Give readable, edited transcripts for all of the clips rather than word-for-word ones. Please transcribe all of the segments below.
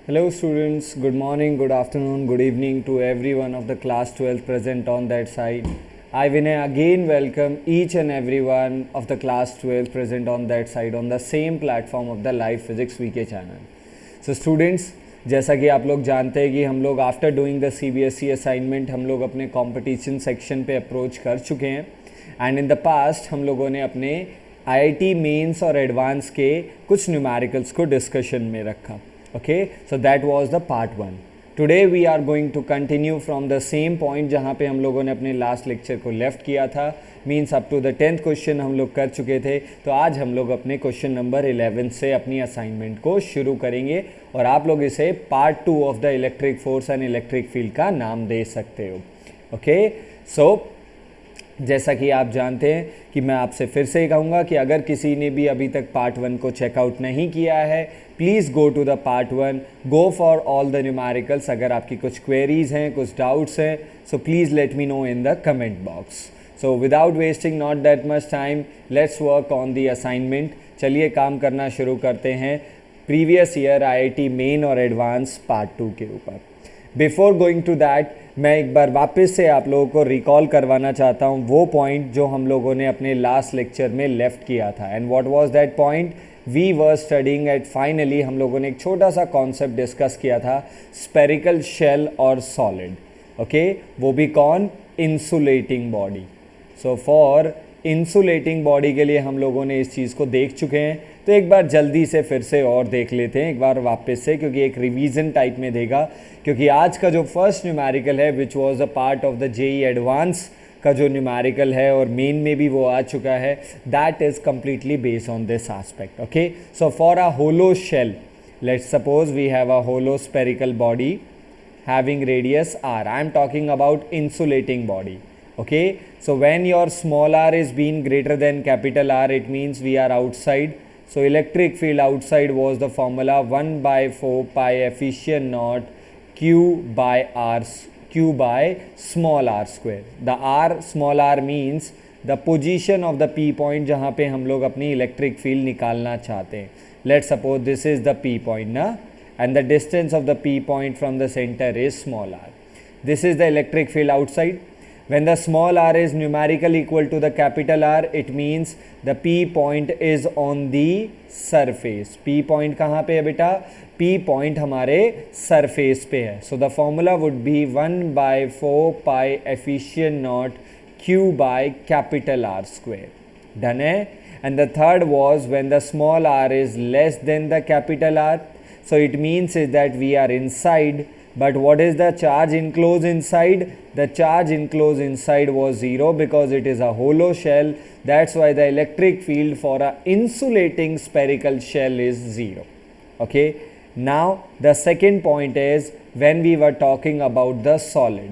Hello students, good morning, good afternoon, good evening to everyone of the class 12 present on that side. I Vinay again welcome each and everyone of the class 12 present on that side on the same platform of the Live Physics VK channel. So students, जैसा कि आप लोग जानते हैं कि हम लोग after doing the CBSE assignment हम लोग अपने कंपटीशन सेक्शन पे अप्रोच कर चुके हैं एंड इन द पास्ट हम लोगों ने अपने IIT मेंस और एडवांस के कुछ न्यूमेरिकल्स को डिस्कशन में रखा. Okay, so that was the part 1. Today we are going to continue from the same point जहाँ पे हम लोगों ने अपने लास्ट लेक्चर को लेफ्ट किया था. Means up to the 10th question हम लोग कर चुके थे. तो आज हम लोग अपने क्वेश्चन नंबर 11 से अपनी असाइनमेंट को शुरू करेंगे और आप लोग इसे part 2 of the electric force and electric field का नाम दे सकते हो. ओके, सो जैसा कि आप जानते हैं कि मैं आपसे फिर से कहूँगा कि अगर किसी ने भी अभी तक पार्ट 1 को चेकआउट नहीं किया है, please go to the part 1, go for all the numericals. अगर आपकी कुछ क्वेरीज हैं, कुछ डाउट्स हैं, so please let me know in the comment box. So without wasting not that much time, let's work on the assignment. चलिए काम करना शुरू करते हैं प्रीवियस ईयर IIT मेन और एडवांस पार्ट 2 के ऊपर. बिफोर गोइंग टू दैट, मैं एक बार वापस से आप लोगों को रिकॉल करवाना चाहता हूँ वो पॉइंट जो हम लोगों ने अपने लास्ट लेक्चर में लेफ्ट किया था. And what was that point? We were studying at finally हम लोगों ने एक छोटा सा कॉन्सेप्ट डिस्कस किया था, स्पेरिकल शेल और सॉलिड. ओके, वो भी कौन? Insulating body. So for insulating body के लिए हम लोगों ने इस चीज़ को देख चुके हैं. तो एक बार जल्दी से फिर से और देख लेते हैं एक बार वापस से, क्योंकि एक रिवीजन टाइप में देगा. क्योंकि आज का जो फर्स्ट न्यूमेरिकल है which was a part of the JEE advance का जो न्यूमेरिकल है और मेन में भी वो आ चुका है, that is completely based on this aspect. Okay, so for a hollow shell, let's suppose we have a hollow spherical body having radius r. I am talking about insulating body. Okay, so when your small r is being greater than capital R, it means we are outside. So electric field outside was the formula 1 by 4 pi efficient naught q by r, q by small r square. The r small r means the position of the p point जहाँ पे हम लोग अपनी electric field निकालना चाहते हैं. Let's suppose this is the p point ना, and the distance of the p point from the center is small r. This is the electric field outside. When the small r is numerically equal to the capital R, it means the p point is on the surface. p point कहाँ पे है बेटा? p point हमारे surface पे है. So the formula would be 1 by 4 pi efficient naught q by capital R square. Done है? And the third was when the small r is less than the capital R. So it means is that we are inside, but what is the charge enclosed inside? The charge enclosed inside was 0 because it is a hollow shell. That's why the electric field for a insulating spherical shell is 0. Okay, now the second point is when we were talking about the solid.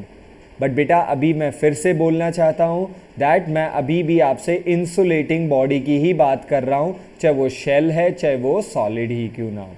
But बेटा अभी मैं फिर से बोलना चाहता हूँ that मैं अभी भी आपसे इंसुलेटिंग बॉडी की ही बात कर रहा हूँ, चाहे वो शेल है चाहे वो सॉलिड ही क्यों ना हो.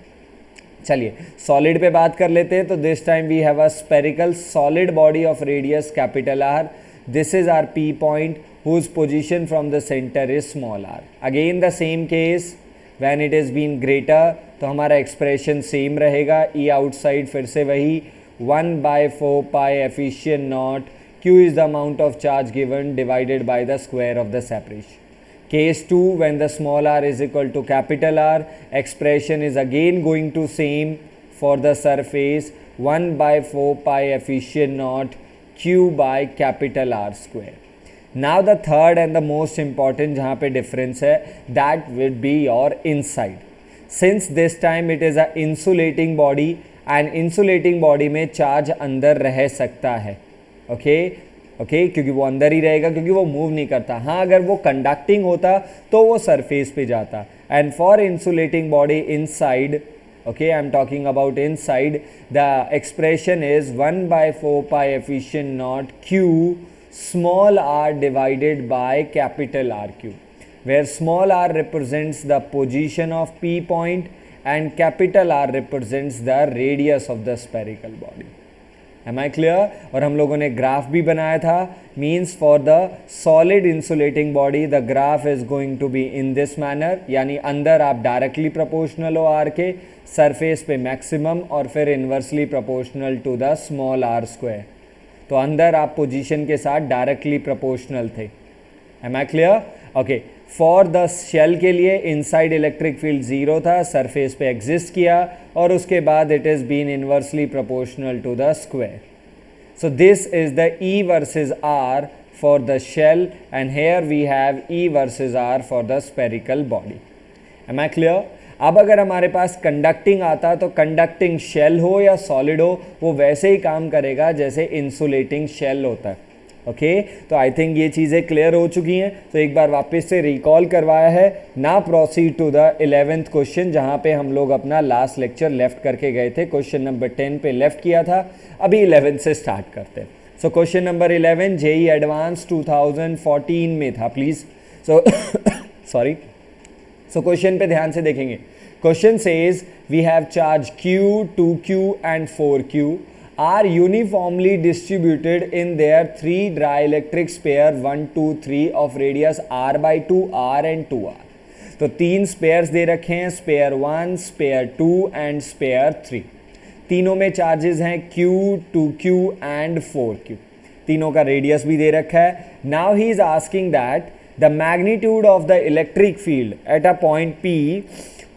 चलिए सॉलिड पे बात कर लेते हैं. तो this time we have a spherical solid body of radius capital R. This is our p point whose position from the centre is small r. Again the same case when it is been greater, तो हमारा expression same रहेगा. E outside फिर से वही 1 by 4 pi efficient naught q is the amount of charge given divided by the square of the separation. Case 2, when the small r is equal to capital R, expression is again going to same for the surface 1 by 4 pi efficient naught q by capital R square. Now the third and the most important जहाँ पे difference है, that would be your inside. Since this time it is a insulating body and insulating body में charge अंदर रह सकता है. Okay, क्योंकि वो अंदर ही रहेगा क्योंकि वो मूव नहीं करता. हाँ, अगर वो कंडक्टिंग होता तो वो सरफेस पे जाता. And for insulating body inside, okay, I am talking about inside, the expression is 1 by 4 pi efficient naught q small r divided by capital R cube, where small r represents the position of p point and capital R represents the radius of the spherical body. Am I clear? और हम लोगों ने graph भी बनाया था, means for the solid insulating body the graph is going to be in this manner, यानी अंदर आप डायरेक्टली प्रोपोर्शनल हो आर के, सरफेस पे मैक्सिमम और फिर inversely proportional to the small r square. तो अंदर आप पोजीशन के साथ डायरेक्टली प्रोपोर्शनल थे। Am I clear? Okay, for the shell के लिए इनसाइड इलेक्ट्रिक फील्ड ज़ीरो था, सरफेस पे एग्जिस्ट किया और उसके बाद it is been inversely proportional to the square. So this is the E versus R for the shell and here we have E versus R for the spherical body. Am I clear? अब अगर हमारे पास conducting आता तो conducting shell हो या solid हो, वो वैसे ही काम करेगा जैसे इंसुलेटिंग शेल होता है। ओके, तो आई थिंक ये चीज़ें क्लियर हो चुकी हैं। तो एक बार वापस से रिकॉल करवाया है ना। Proceed to the 11th question, जहाँ पे हम लोग अपना लास्ट लेक्चर लेफ्ट करके गए थे। क्वेश्चन नंबर 10 पे लेफ्ट किया था, अभी 11 से स्टार्ट करते हैं। So question number 11 JEE advance 2014 में था, please. So sorry. So question पे ध्यान से देखेंगे। Question says we have charge Q, 2Q and 4Q are uniformly distributed in their 3 dielectric sphere 1, 2, 3 of radius r by 2, r and 2r। तो 3 spheres दे रखे हैं, spare 1, spare 2 and spare 3। तीनों में charges हैं Q, 2Q एंड 4Q। तीनों का radius भी दे रखा है। Now he is asking that the magnitude of the electric field at a point P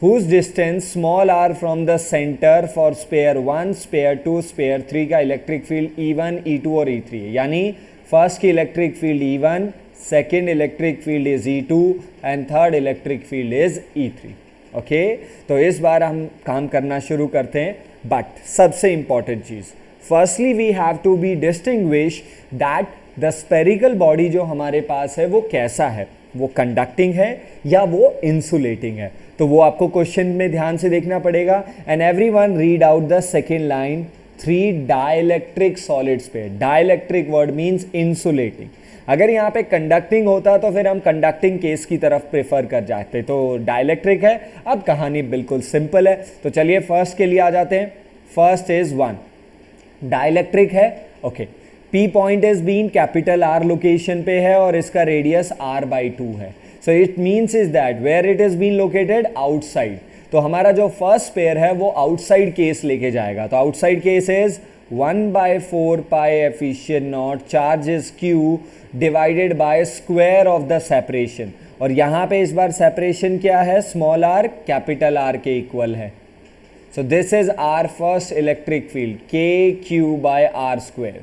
whose distance small r from the center for spare 1, spare 2, spare 3 का electric field E1, E2 और E3 है। यानी first की electric field E1, second electric field is E2 and third electric field is E3। Okay, तो इस बार हम काम करना शुरू करते हैं। बट सबसे इंपॉर्टेंट चीज़, firstly we have to be distinguish that the spherical body जो हमारे पास है वो कैसा है, वो कंडक्टिंग है या वो इंसुलेटिंग है। तो वो आपको क्वेश्चन में ध्यान से देखना पड़ेगा। And everyone read out the second line, 3 dielectric solids पे। Dielectric word means insulating. अगर यहाँ पे कंडक्टिंग होता तो फिर हम कंडक्टिंग केस की तरफ प्रेफर कर जाते, तो डाइलेक्ट्रिक है। अब कहानी बिल्कुल सिंपल है, तो चलिए फर्स्ट के लिए आ जाते हैं। फर्स्ट इज 1 डाइलेक्ट्रिक है। Okay, P point is been capital R location पे है और इसका रेडियस R/2 है। So it means is that where it is been located outside. तो हमारा जो फर्स्ट पेयर है वो आउटसाइड केस लेके जाएगा। तो outside case is 1/4 pi efficient naught charge is Q divided by square of the separation. और यहाँ पे इस बार सेपरेशन क्या है, स्मॉल r कैपिटल R के इक्वल है। So this is our first electric field KQ/R square.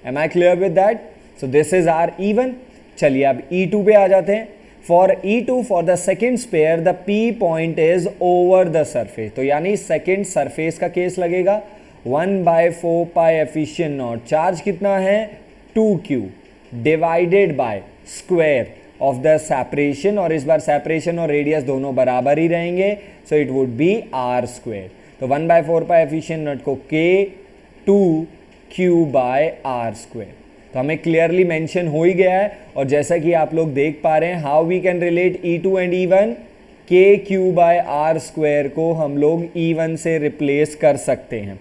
Am I clear with that? So this is our E1। चलिए अब E2 पे आ जाते हैं। For E2 for the second sphere the P point is over the surface। तो यानी second surface का case लगेगा। 1/4 पाई एफिशिएंट नॉट चार्ज कितना है 2Q divided by square of the separation, और इस बार सेपरेशन और रेडियस दोनों बराबर ही रहेंगे। सो it would B R square. तो 1/4 पाई एफिशिएंट नॉट को K2Q/R स्क्वायर। तो हमें क्लियरली मेंशन हो ही गया है। और जैसा कि आप लोग देख पा रहे हैं, how we can relate E2 and E1, KQ/R square को हम लोग E1 से रिप्लेस कर सकते हैं।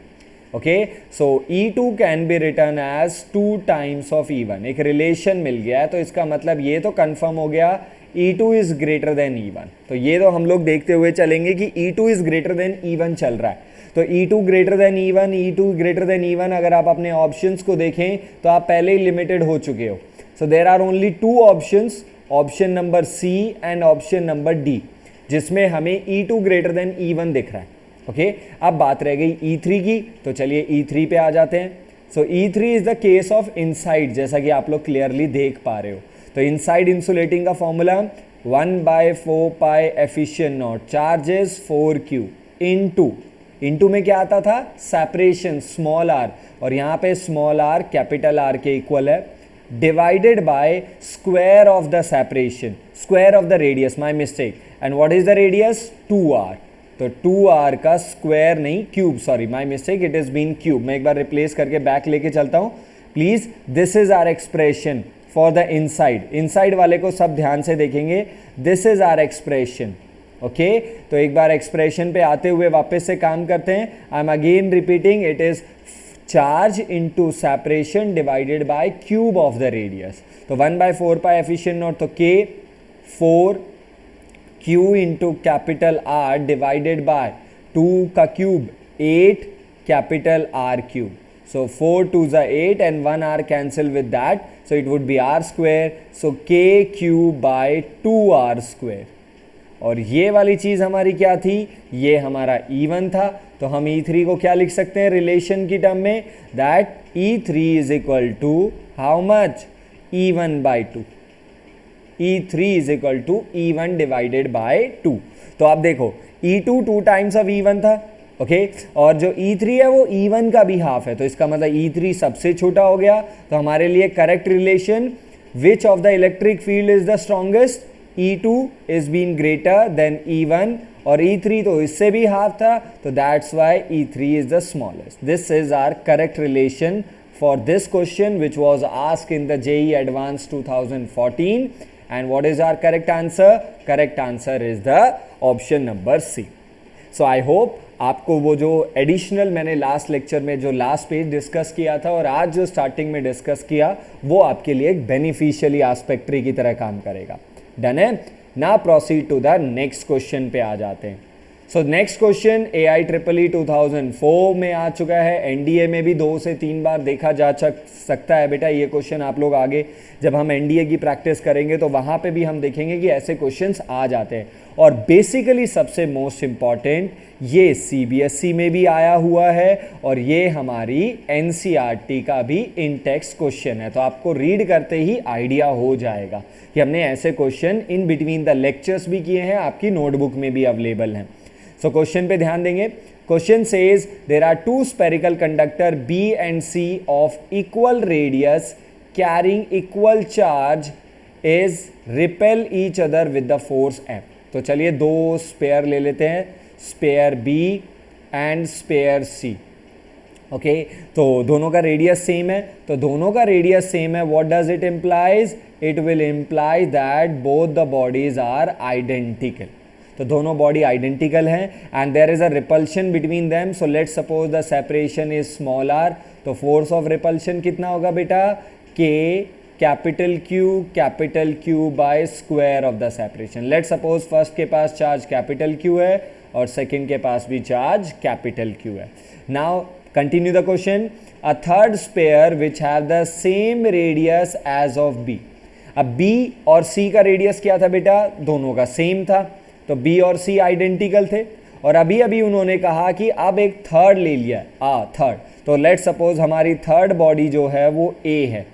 Okay, so E2 can be written as 2 times of E1। एक रिलेशन मिल गया है, तो इसका मतलब ये तो कंफर्म हो गया E2 is greater than E1। तो ये तो हम लोग देखते हुए चलेंगे कि E2 is greater than E1 चल रहा है। तो E2 greater than E1, E2 greater than E1, अगर आप अपने ऑप्शंस को देखें तो आप पहले ही लिमिटेड हो चुके हो। So there are only 2 options, option number C and option number D, जिसमें हमें E2 ग्रेटर देन E1 दिख रहा है। ओके, अब बात रह गई E3 की, तो चलिए E3 पे आ जाते हैं। सो E3 is the case of inside, जैसा कि आप लोग क्लियरली देख पा रहे हो। तो इनसाइड इंसुलेटिंग का formula 1/4 pi efficient not charges 4Q into में क्या आता था, सेपरेशन स्मॉल r, और यहाँ पे स्मॉल r कैपिटल R के इक्वल है, divided by square of the separation, square of the radius, my mistake. And what is the radius 2r। तो 2r का स्क्वायर नहीं cube, sorry my mistake, it is been cube. मैं एक बार replace करके back लेके चलता हूँ please. This is our expression for the inside. Inside वाले को सब ध्यान से देखेंगे, this is our expression. Okay, तो एक बार एक्सप्रेशन पे आते हुए वापस से काम करते हैं। I M again repeating, it is charge into separation divided by cube of the radius. तो 1/4 पाई एफिशिएंट नॉट, तो के 4 Q into capital R divided by 2 का cube 8 capital R cube. So 4 2s are 8 and 1 r cancel with that, so it would be r square, so k cube by 2r square। और ये वाली चीज़ हमारी क्या थी, ये हमारा E1 था, तो हम E3 को क्या लिख सकते हैं रिलेशन की टर्म में, that E3 is equal to how much, E1 by 2। E3 is equal to E1 divided by 2। तो आप देखो E2 2 टाइम्स ऑफ E1 था, ओके और जो E3 है वो E1 का भी हाफ है, तो इसका मतलब E3 सबसे छोटा हो गया। तो हमारे लिए correct relation, which of the electric field is the strongest, E2 is been greater than E1 और E3 तो इससे भी हाफ था, तो that's why E3 is the smallest. This is our correct relation for this question which was asked in the JEE Advanced 2014। and what is our correct answer? Correct answer is the option number C। so I hope आपको वो जो additional मैंने last lecture में जो last page discuss किया था और आज जो स्टार्टिंग में डिस्कस किया वो आपके लिए एक बेनिफिशियली एस्पेक्ट ट्री की तरह काम करेगा। डन है ना, proceed to the next question पे आ जाते हैं। सो नेक्स्ट क्वेश्चन AIEEE 2004 में आ चुका है, NDA में भी 2 से 3 बार देखा जा सकता है बेटा ये क्वेश्चन। आप लोग आगे जब हम NDA की प्रैक्टिस करेंगे तो वहाँ पे भी हम देखेंगे कि ऐसे क्वेश्चंस आ जाते हैं। और बेसिकली सबसे मोस्ट इम्पॉर्टेंट ये CBSE में भी आया हुआ है और ये हमारी NCERT का भी इन टेक्स्ट क्वेश्चन है। तो आपको रीड करते ही आइडिया हो जाएगा कि हमने ऐसे question in between the lectures भी किए हैं, आपकी नोटबुक में भी अवेलेबल हैं। सो क्वेश्चन पे ध्यान देंगे। Question says there are 2 spherical conductor B and C of equal radius carrying equal charge is repel each other with the force F। तो चलिए 2 स्पेयर ले लेते हैं, sphere B and sphere C। Okay तो दोनों का रेडियस सेम है, तो दोनों का रेडियस सेम है, what does it implies, it will imply that both the bodies are identical. तो दोनों बॉडी आइडेंटिकल हैं and there is a repulsion between them. So let's suppose the separation is small r, तो force of repulsion कितना होगा बेटा, K capital Q by square of the separation. Let's suppose first के पास charge capital Q है और second के पास भी चार्ज कैपिटल Q है। Now continue the question, a third sphere which have the same radius as of B। अब B और C का रेडियस क्या था बेटा, दोनों का सेम था, तो B और C आइडेंटिकल थे। और अभी अभी उन्होंने कहा कि अब एक थर्ड ले लिया, थर्ड, तो लेट्स सपोज हमारी थर्ड बॉडी जो है वो A है,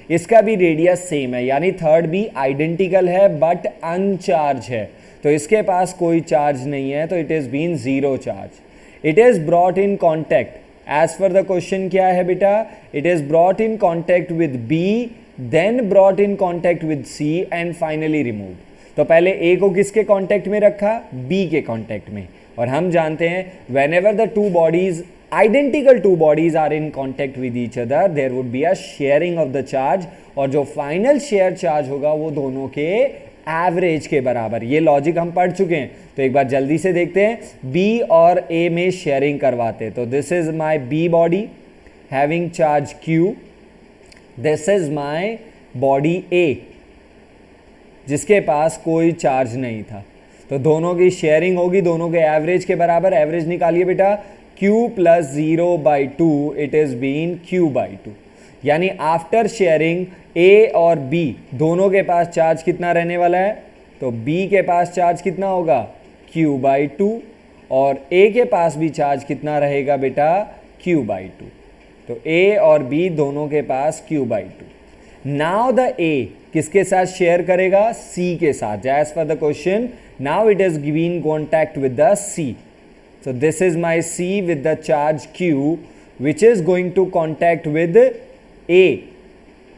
इसका भी रेडियस सेम है, यानी थर्ड भी आइडेंटिकल है बट अनचार्ज है, तो इसके पास कोई चार्ज नहीं है, तो it is been zero charge. It is brought in contact, as per the question क्या है बेटा, it is brought in contact with B, then brought in contact with C and finally removed. तो पहले A को किसके contact में रखा, B के कांटेक्ट में। और हम जानते हैं whenever the two bodies, identical two bodies are in contact with each other, there would be a sharing of the charge, और जो फाइनल शेयर चार्ज होगा वो दोनों के एवरेज के बराबर। ये लॉजिक हम पढ़ चुके हैं, तो एक बार जल्दी से देखते हैं। B और A में शेयरिंग करवाते, तो this is my B body having charge Q, this is my body A जिसके पास कोई चार्ज नहीं था, तो दोनों की शेयरिंग होगी दोनों के एवरेज के बराबर। एवरेज निकालिए बेटा, Q plus 0/2, it is been Q/2, यानी आफ्टर शेयरिंग A और B दोनों के पास चार्ज कितना रहने वाला है, तो B के पास चार्ज कितना होगा, Q/2, और A के पास भी चार्ज कितना रहेगा बेटा, Q/2। तो A और B दोनों के पास Q/2। नाउ द A किसके साथ शेयर करेगा, C के साथ, as per the question. Now it is giving contact with the C, so this is my C with the charge Q which is going to contact with A,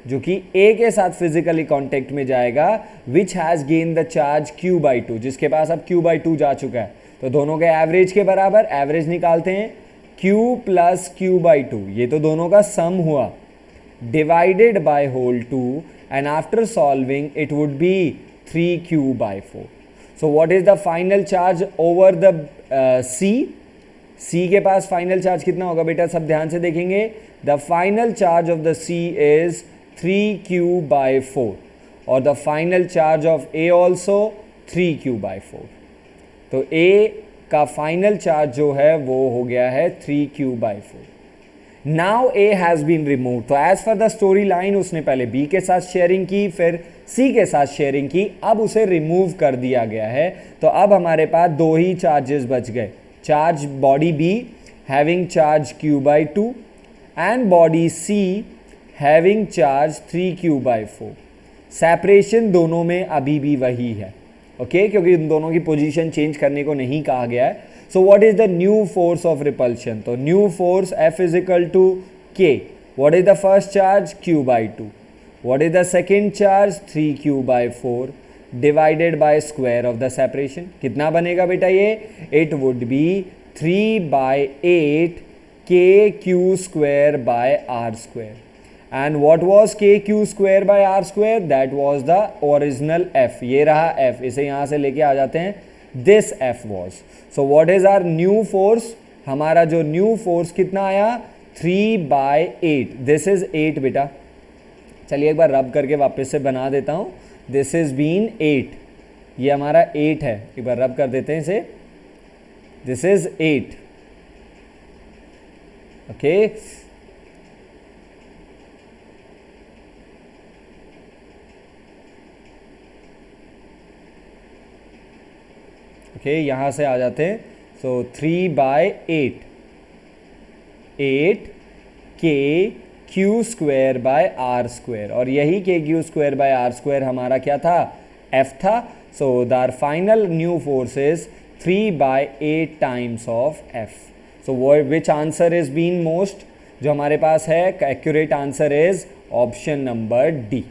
जो कि A के साथ physically contact में जाएगा, which has gained the charge Q/2, जिसके पास अब Q/2 जा चुका है, तो दोनों के एवरेज के बराबर। एवरेज निकालते हैं, Q प्लस Q/2, ये तो दोनों का सम हुआ, divided by whole 2, and after solving it would be 3Q/4. So what is the final charge over the C? सी के पास फाइनल चार्ज कितना होगा बेटा, सब ध्यान से देखेंगे. The final charge of the C is 3q/4 और the final charge of A also 3q/4. तो ए का फाइनल चार्ज जो है वो हो गया है 3q/4. Now A has been remove. तो as for the story line उसने पहले बी के साथ शेयरिंग की, फिर सी के साथ शेयरिंग की, अब उसे रिमूव कर दिया गया है. तो अब हमारे पास दो ही चार्जेस बच गए. Charge body B having charge q/2 and body C having charge 3q/4. Separation दोनों में अभी भी वही है, ओके, क्योंकि इन दोनों की पोजीशन चेंज करने को नहीं कहा गया है. So what is the new force of repulsion? तो new force F is equal to K. What is the first charge? q/2. What is the second charge? 3q/4 divided by square of the separation. कितना बनेगा बेटा ये? It would be 3/8 kq²/r². And what was kq²/r²? That was the original F. ये रहा F, इसे यहाँ से लेके आ जाते हैं. This F was. So what is our new force? हमारा जो new force कितना आया? 3/8. This is 8 बेटा. चलिए एक बार रब करके वापस से बना देता हूँ. This is been 8. ये हमारा 8 है. एक बार रब कर देते हैं इसे. This is 8. Okay. ओके, यहाँ से आ जाते हैं. सो 3/8 kq²/r². और यही kq²/r² हमारा क्या था? F था. So the final new force is 3/8 times of F. So which answer is been most? जो हमारे पास है accurate answer is option number D.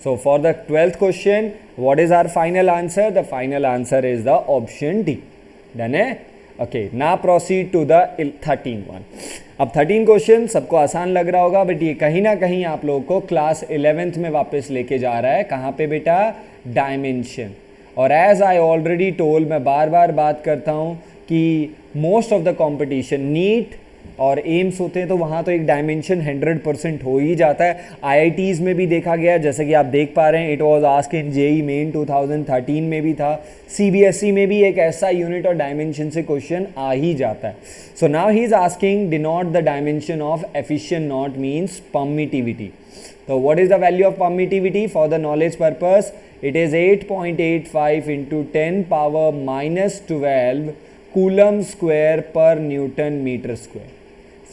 So for the 12th question, what is our final answer? The final answer is the option D. Done है? Okay, now proceed to the 13th one. अब 13 question सबको आसान लग रहा होगा, but ये कहीं ना कहीं आप लोगों को क्लास 11th में वापस लेके जा रहा है. कहाँ पे बेटा? डायमेंशन. और एज आई ऑलरेडी टोल्ड, मैं बार बार बात करता हूँ कि most of the competition NEET और एम्स होते हैं तो वहाँ तो एक डायमेंशन 100% हो ही जाता है. IITs में भी देखा गया, जैसे कि आप देख पा रहे हैं. It was asked in JEE Main 2013 में भी था. CBSE में भी एक ऐसा यूनिट और डायमेंशन से क्वेश्चन आ ही जाता है. So now he is asking denote the dimension of efficient not means permittivity. तो what is the value of permittivity for the knowledge purpose? It is 8.85 into 10⁻⁻12 coulomb square per newton metre square.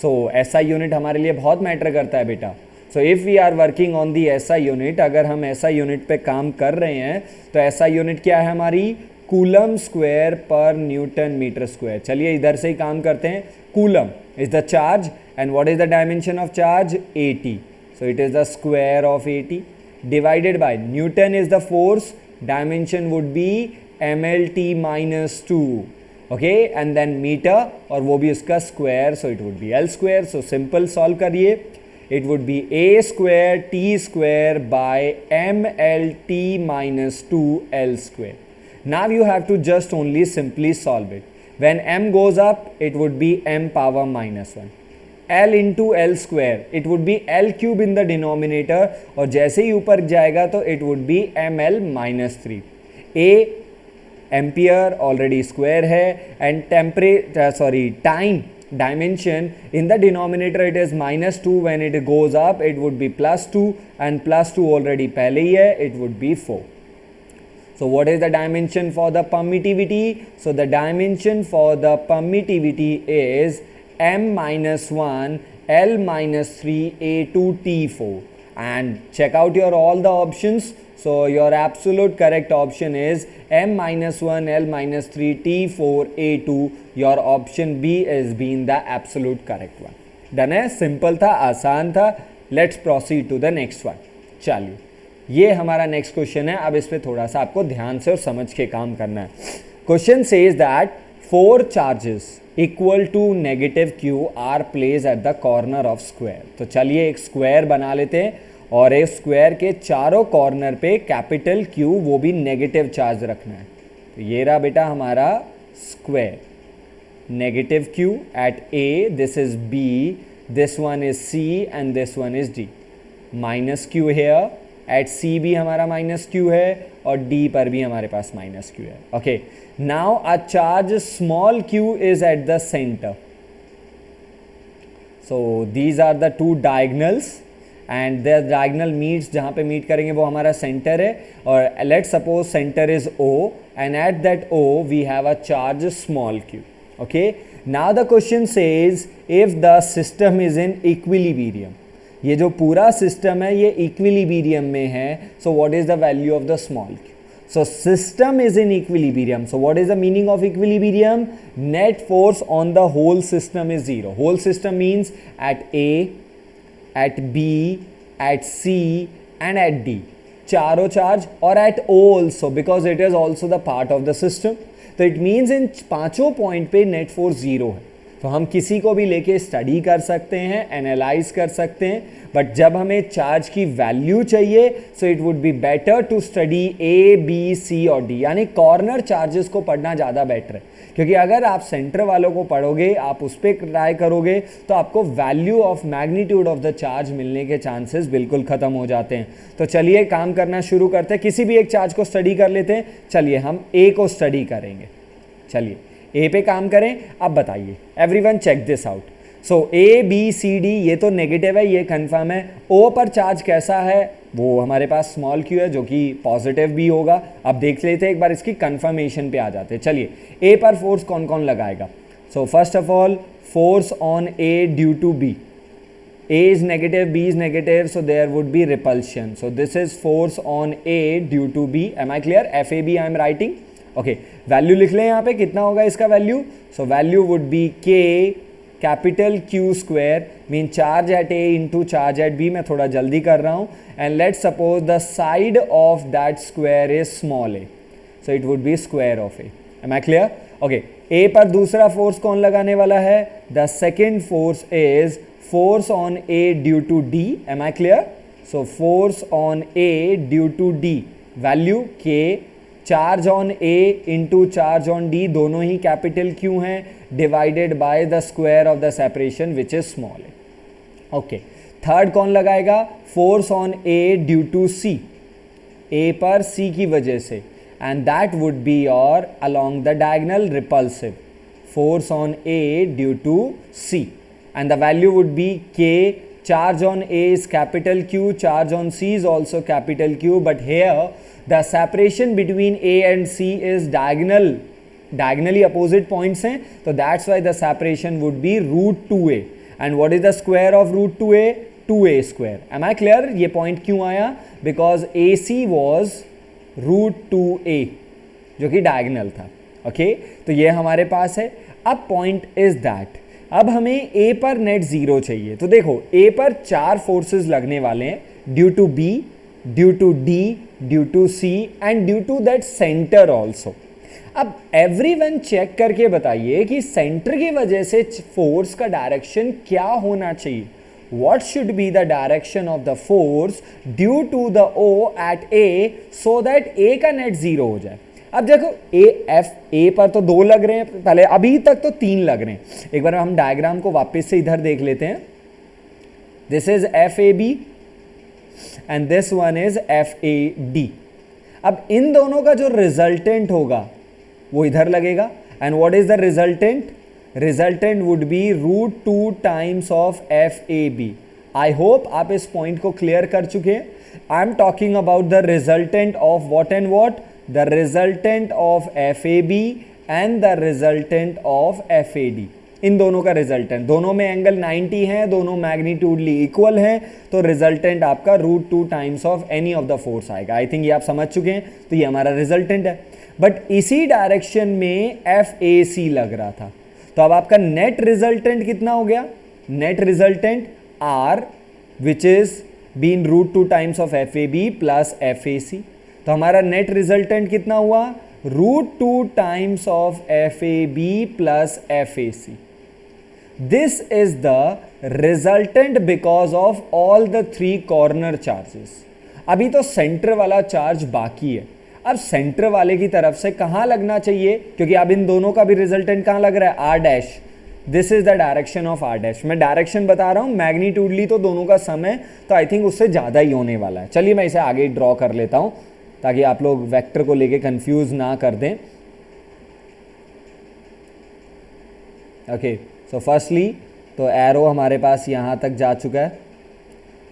So SI unit हमारे लिए बहुत matter करता है बेटा. So if we are working on the SI unit, अगर हम SI unit पे काम कर रहे हैं तो SI यूनिट क्या है हमारी? Coulomb square per newton metre square. चलिए इधर से ही काम करते हैं. Coulomb is the charge and what is the dimension of charge? 80. So it is the square of 80 divided by newton is the force. Dimension would be mlt-2. Okay, and then metre, और वो भी उसका square. So it would be L². So simple solve करिए. It would be A² T²/mlt-2L². Now you have to just only simply solve it. When m goes up it would be m⁻⁻1. L into L², it would be L³ in the denominator, और जैसे ही ऊपर जाएगा तो it would be ml-3. A ampere already square है, and time dimension in the denominator it is -2. When it goes up it would be +2, and +2 already पहले ही है, it would be 4. So what is the dimension for the permittivity? So the dimension for the permittivity is m-1 L-3 A2T4. And check out your all the options. So your absolute correct option is m-1 L-3 T4 A2. Your option B is being the absolute correct one. Done है? Simple था, आसान था. Let's proceed to the next one. चलिए, ये हमारा next question है. अब इस पर थोड़ा सा आपको ध्यान से और समझ के काम करना है. Question says that 4 charges equal to -q are place at the corner of square. तो चलिए एक स्क्वायर बना लेते हैं, और एक स्क्वायर के चारों कॉर्नर पे कैपिटल Q, वो भी नेगेटिव चार्ज रखना है. तो ये रहा बेटा हमारा square. negative q, at a this is b, this one is c and this one is d. minus q here, at c भी हमारा minus q है और d पर भी हमारे पास minus q है. Okay, now a charge small q is at the center. So these are the two diagonals and their diagonal meets, जहाँ पे meet करेंगे वो हमारा center है. और let's suppose center is O and at that O we have a charge small q. Okay, now the question says if the system is in equilibrium. ये जो पूरा system है ये equilibrium में है. So what is the value of the small q? So system is in equilibrium. So what is the meaning of equilibrium? Net force on the whole system is zero. Whole system means at A, at B, at C and at D. चारों charge और at O also because it is also the part of the system. तो it means इन पांचों point पे net force zero है. तो हम किसी को भी लेके स्टडी कर सकते हैं, एनालाइज कर सकते हैं, बट जब हमें चार्ज की वैल्यू चाहिए so it would be better to study A B C और डी, यानी कॉर्नर चार्जेस को पढ़ना ज़्यादा बेटर है. क्योंकि अगर आप सेंटर वालों को पढ़ोगे, आप उस पर ट्राई करोगे तो आपको value of magnitude of the charge मिलने के चांसेस बिल्कुल ख़त्म हो जाते हैं. तो चलिए काम करना शुरू करते हैं. किसी भी एक चार्ज को स्टडी कर लेते हैं. चलिए हम ए को स्टडी करेंगे. चलिए ए पे काम करें. अब बताइए, everyone check this out. So A B C D ये तो नेगेटिव है, ये कंफर्म है. ओ पर चार्ज कैसा है? वो हमारे पास स्मॉल क्यू है जो कि पॉजिटिव भी होगा. अब देख लेते हैं, एक बार इसकी कंफर्मेशन पे आ जाते हैं. चलिए ए पर फोर्स कौन कौन लगाएगा? So first of all force on A due to B. A is negative, B is negative, so there would be repulsion. So this is force on A due to B. Am I clear? FAB I am writing. Okay, value लिख लें यहाँ पे. कितना होगा इसका value? So value would be K capital Q square mean charge at A into charge at B. मैं थोड़ा जल्दी कर रहा हूँ. And let suppose the side of that square is small a, so it would B square of A. Am I clear? Okay, A पर दूसरा force कौन लगाने वाला है? The second force is force on A due to D. Am I clear? So force on A due to D, value K, charge on A into charge on D, दोनों ही capital Q हैं, divided by the square of the separation which is small a. Okay, third कौन लगाएगा? force on A due to C, A पर C की वजह से, and that would be your along the diagonal repulsive force on A due to C. And the value would be K. Charge on A is capital Q, charge on C is also capital Q, but here the separation between A and C is diagonally opposite points हैं, so that's why the separation would be root 2A. And what is the square of root 2A? 2A square. Am I clear? ये point क्यों आया? Because AC was root 2A जो कि diagonal था. Okay, तो ये हमारे पास है. अब point is that अब हमें A पर नेट जीरो चाहिए. तो देखो A पर चार फोर्सेस लगने वाले हैं, due to B, due to D, due to C and due to that centre also. अब एवरीवन चेक करके बताइए कि सेंटर की वजह से फोर्स का डायरेक्शन क्या होना चाहिए. What should be the direction of the force due to the O at A so that A का नेट जीरो हो जाए. अब देखो ए पर तो दो लग रहे हैं, पहले अभी तक तो तीन लग रहे हैं. एक बार हम डायग्राम को वापस से इधर देख लेते हैं. This is FAB and this one is FAD. अब इन दोनों का जो रिजल्टेंट होगा वो इधर लगेगा. And what is the resultant? Resultant would be root 2 times of FAB. I hope आप इस पॉइंट को क्लियर कर चुके हैं. I am talking about the resultant of what and what? The resultant of FAB and the resultant of FAD. इन दोनों का resultant, दोनों में एंगल 90 है, दोनों मैग्नीट्यूडली इक्वल है, तो रिजल्टेंट आपका root 2 times of any of the force आएगा. आई थिंक ये आप समझ चुके हैं. तो ये हमारा रिजल्टेंट है. बट इसी डायरेक्शन में FAC लग रहा था. तो अब आपका नेट रिजल्टेंट कितना हो गया? Net resultant R which is been root 2 times of FAB plus FAC. तो हमारा नेट रिजल्टेंट कितना हुआ? Root 2 times of FAB plus FAC. This is the resultant because of all the three corner charges. अभी तो centre वाला charge बाकी है. अब सेंटर वाले की तरफ से कहाँ लगना चाहिए, क्योंकि अब इन दोनों का भी रिजल्टेंट कहाँ लग रहा है, R dash. This is the direction of R dash. मैं डायरेक्शन बता रहा हूँ, मैग्नीट्यूडली तो दोनों का सम है, तो आई थिंक उससे ज़्यादा ही होने वाला है। चलिए मैं इसे आगे ड्रॉ कर लेता हूँ ताकि आप लोग वेक्टर को लेके कंफ्यूज ना कर दें। ओके, सो फर्स्टली तो एरो हमारे पास यहाँ तक जा चुका है।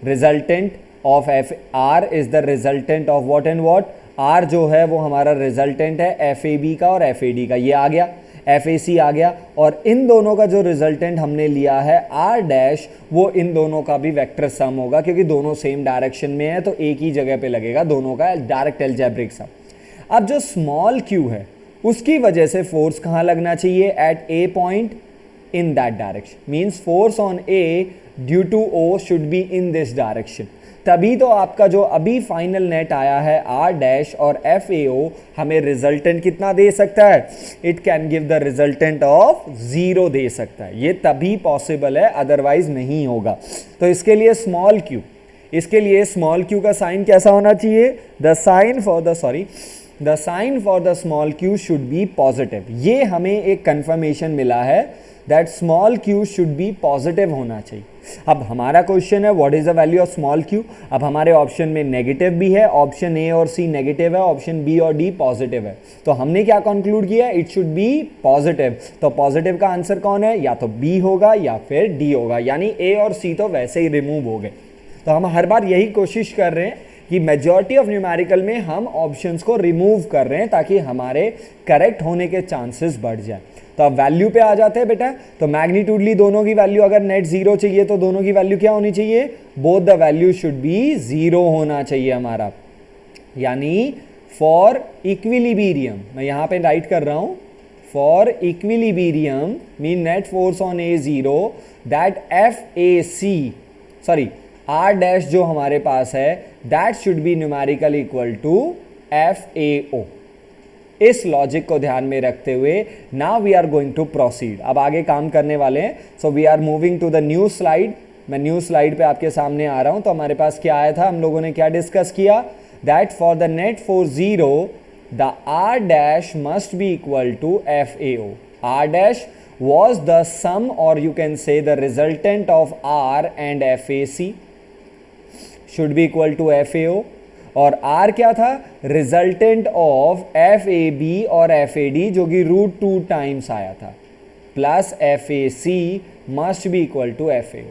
Resultant of F R is the resultant of what and what, R जो है वो हमारा रिजल्टेंट है एफ ए बी का और एफ ए डी का, ये आ गया, एफ ए सी आ गया, और इन दोनों का जो रिजल्टेंट हमने लिया है आर डैश, वो इन दोनों का भी वेक्टर सम होगा, क्योंकि दोनों सेम डायरेक्शन में है तो एक ही जगह पे लगेगा दोनों का डायरेक्ट एल्जेब्रिक सम। अब जो स्मॉल क्यू है उसकी वजह से फोर्स कहाँ लगना चाहिए, at a point in that direction, means force on A due to O should be in this direction। तभी तो आपका जो अभी फाइनल नेट आया है R डैश और FAO हमें रिजल्टेंट कितना दे सकता है, it can give the resultant of 0 दे सकता है। ये तभी पॉसिबल है, अदरवाइज नहीं होगा। तो इसके लिए स्मॉल क्यू, इसके लिए स्मॉल क्यू का साइन कैसा होना चाहिए, the sign for the small q should be positive. ये हमें एक कंफर्मेशन मिला है that small q should be positive होना चाहिए। अब हमारा क्वेश्चन है what is the value of small q. अब हमारे ऑप्शन में नेगेटिव भी है, ऑप्शन ए और सी नेगेटिव है, ऑप्शन बी और डी पॉजिटिव है, तो हमने क्या कंक्लूड किया, इट शुड बी पॉजिटिव। तो पॉजिटिव का आंसर कौन है, या तो बी होगा या फिर डी होगा, यानी ए और सी तो वैसे ही रिमूव हो गए। तो हम हर बार यही कोशिश कर रहे हैं कि मेजॉरिटी ऑफ न्यूमेरिकल में हम ऑप्शंस को रिमूव कर रहे हैं ताकि हमारे करेक्ट होने के चांसेस बढ़ जाए। तो अब वैल्यू पे आ जाते हैं बेटा। तो मैग्नीट्यूडली दोनों की वैल्यू अगर नेट 0 चाहिए तो दोनों की वैल्यू क्या होनी चाहिए, both the value should be 0 होना चाहिए हमारा, यानी फॉर इक्विलिब्रियम, मैं यहाँ पे राइट कर रहा हूँ, for equilibrium mean net force on A 0, that F A C sorry R dash जो हमारे पास है that should be numerical equal to F A O. इस लॉजिक को ध्यान में रखते हुए now we are going to proceed, अब आगे काम करने वाले हैं। So we are moving to the new slide. मैं न्यू स्लाइड पे आपके सामने आ रहा हूं। तो हमारे पास क्या आया था, हम लोगों ने क्या डिस्कस किया, that for the net force 0 the R dash must be equal to F A O. R dash was the sum or you can say the resultant of R and FAC should be equal to FAO, और R क्या था, resultant of FAB और FAD जो कि √2 times आया था, plus FAC must be equal to FAO।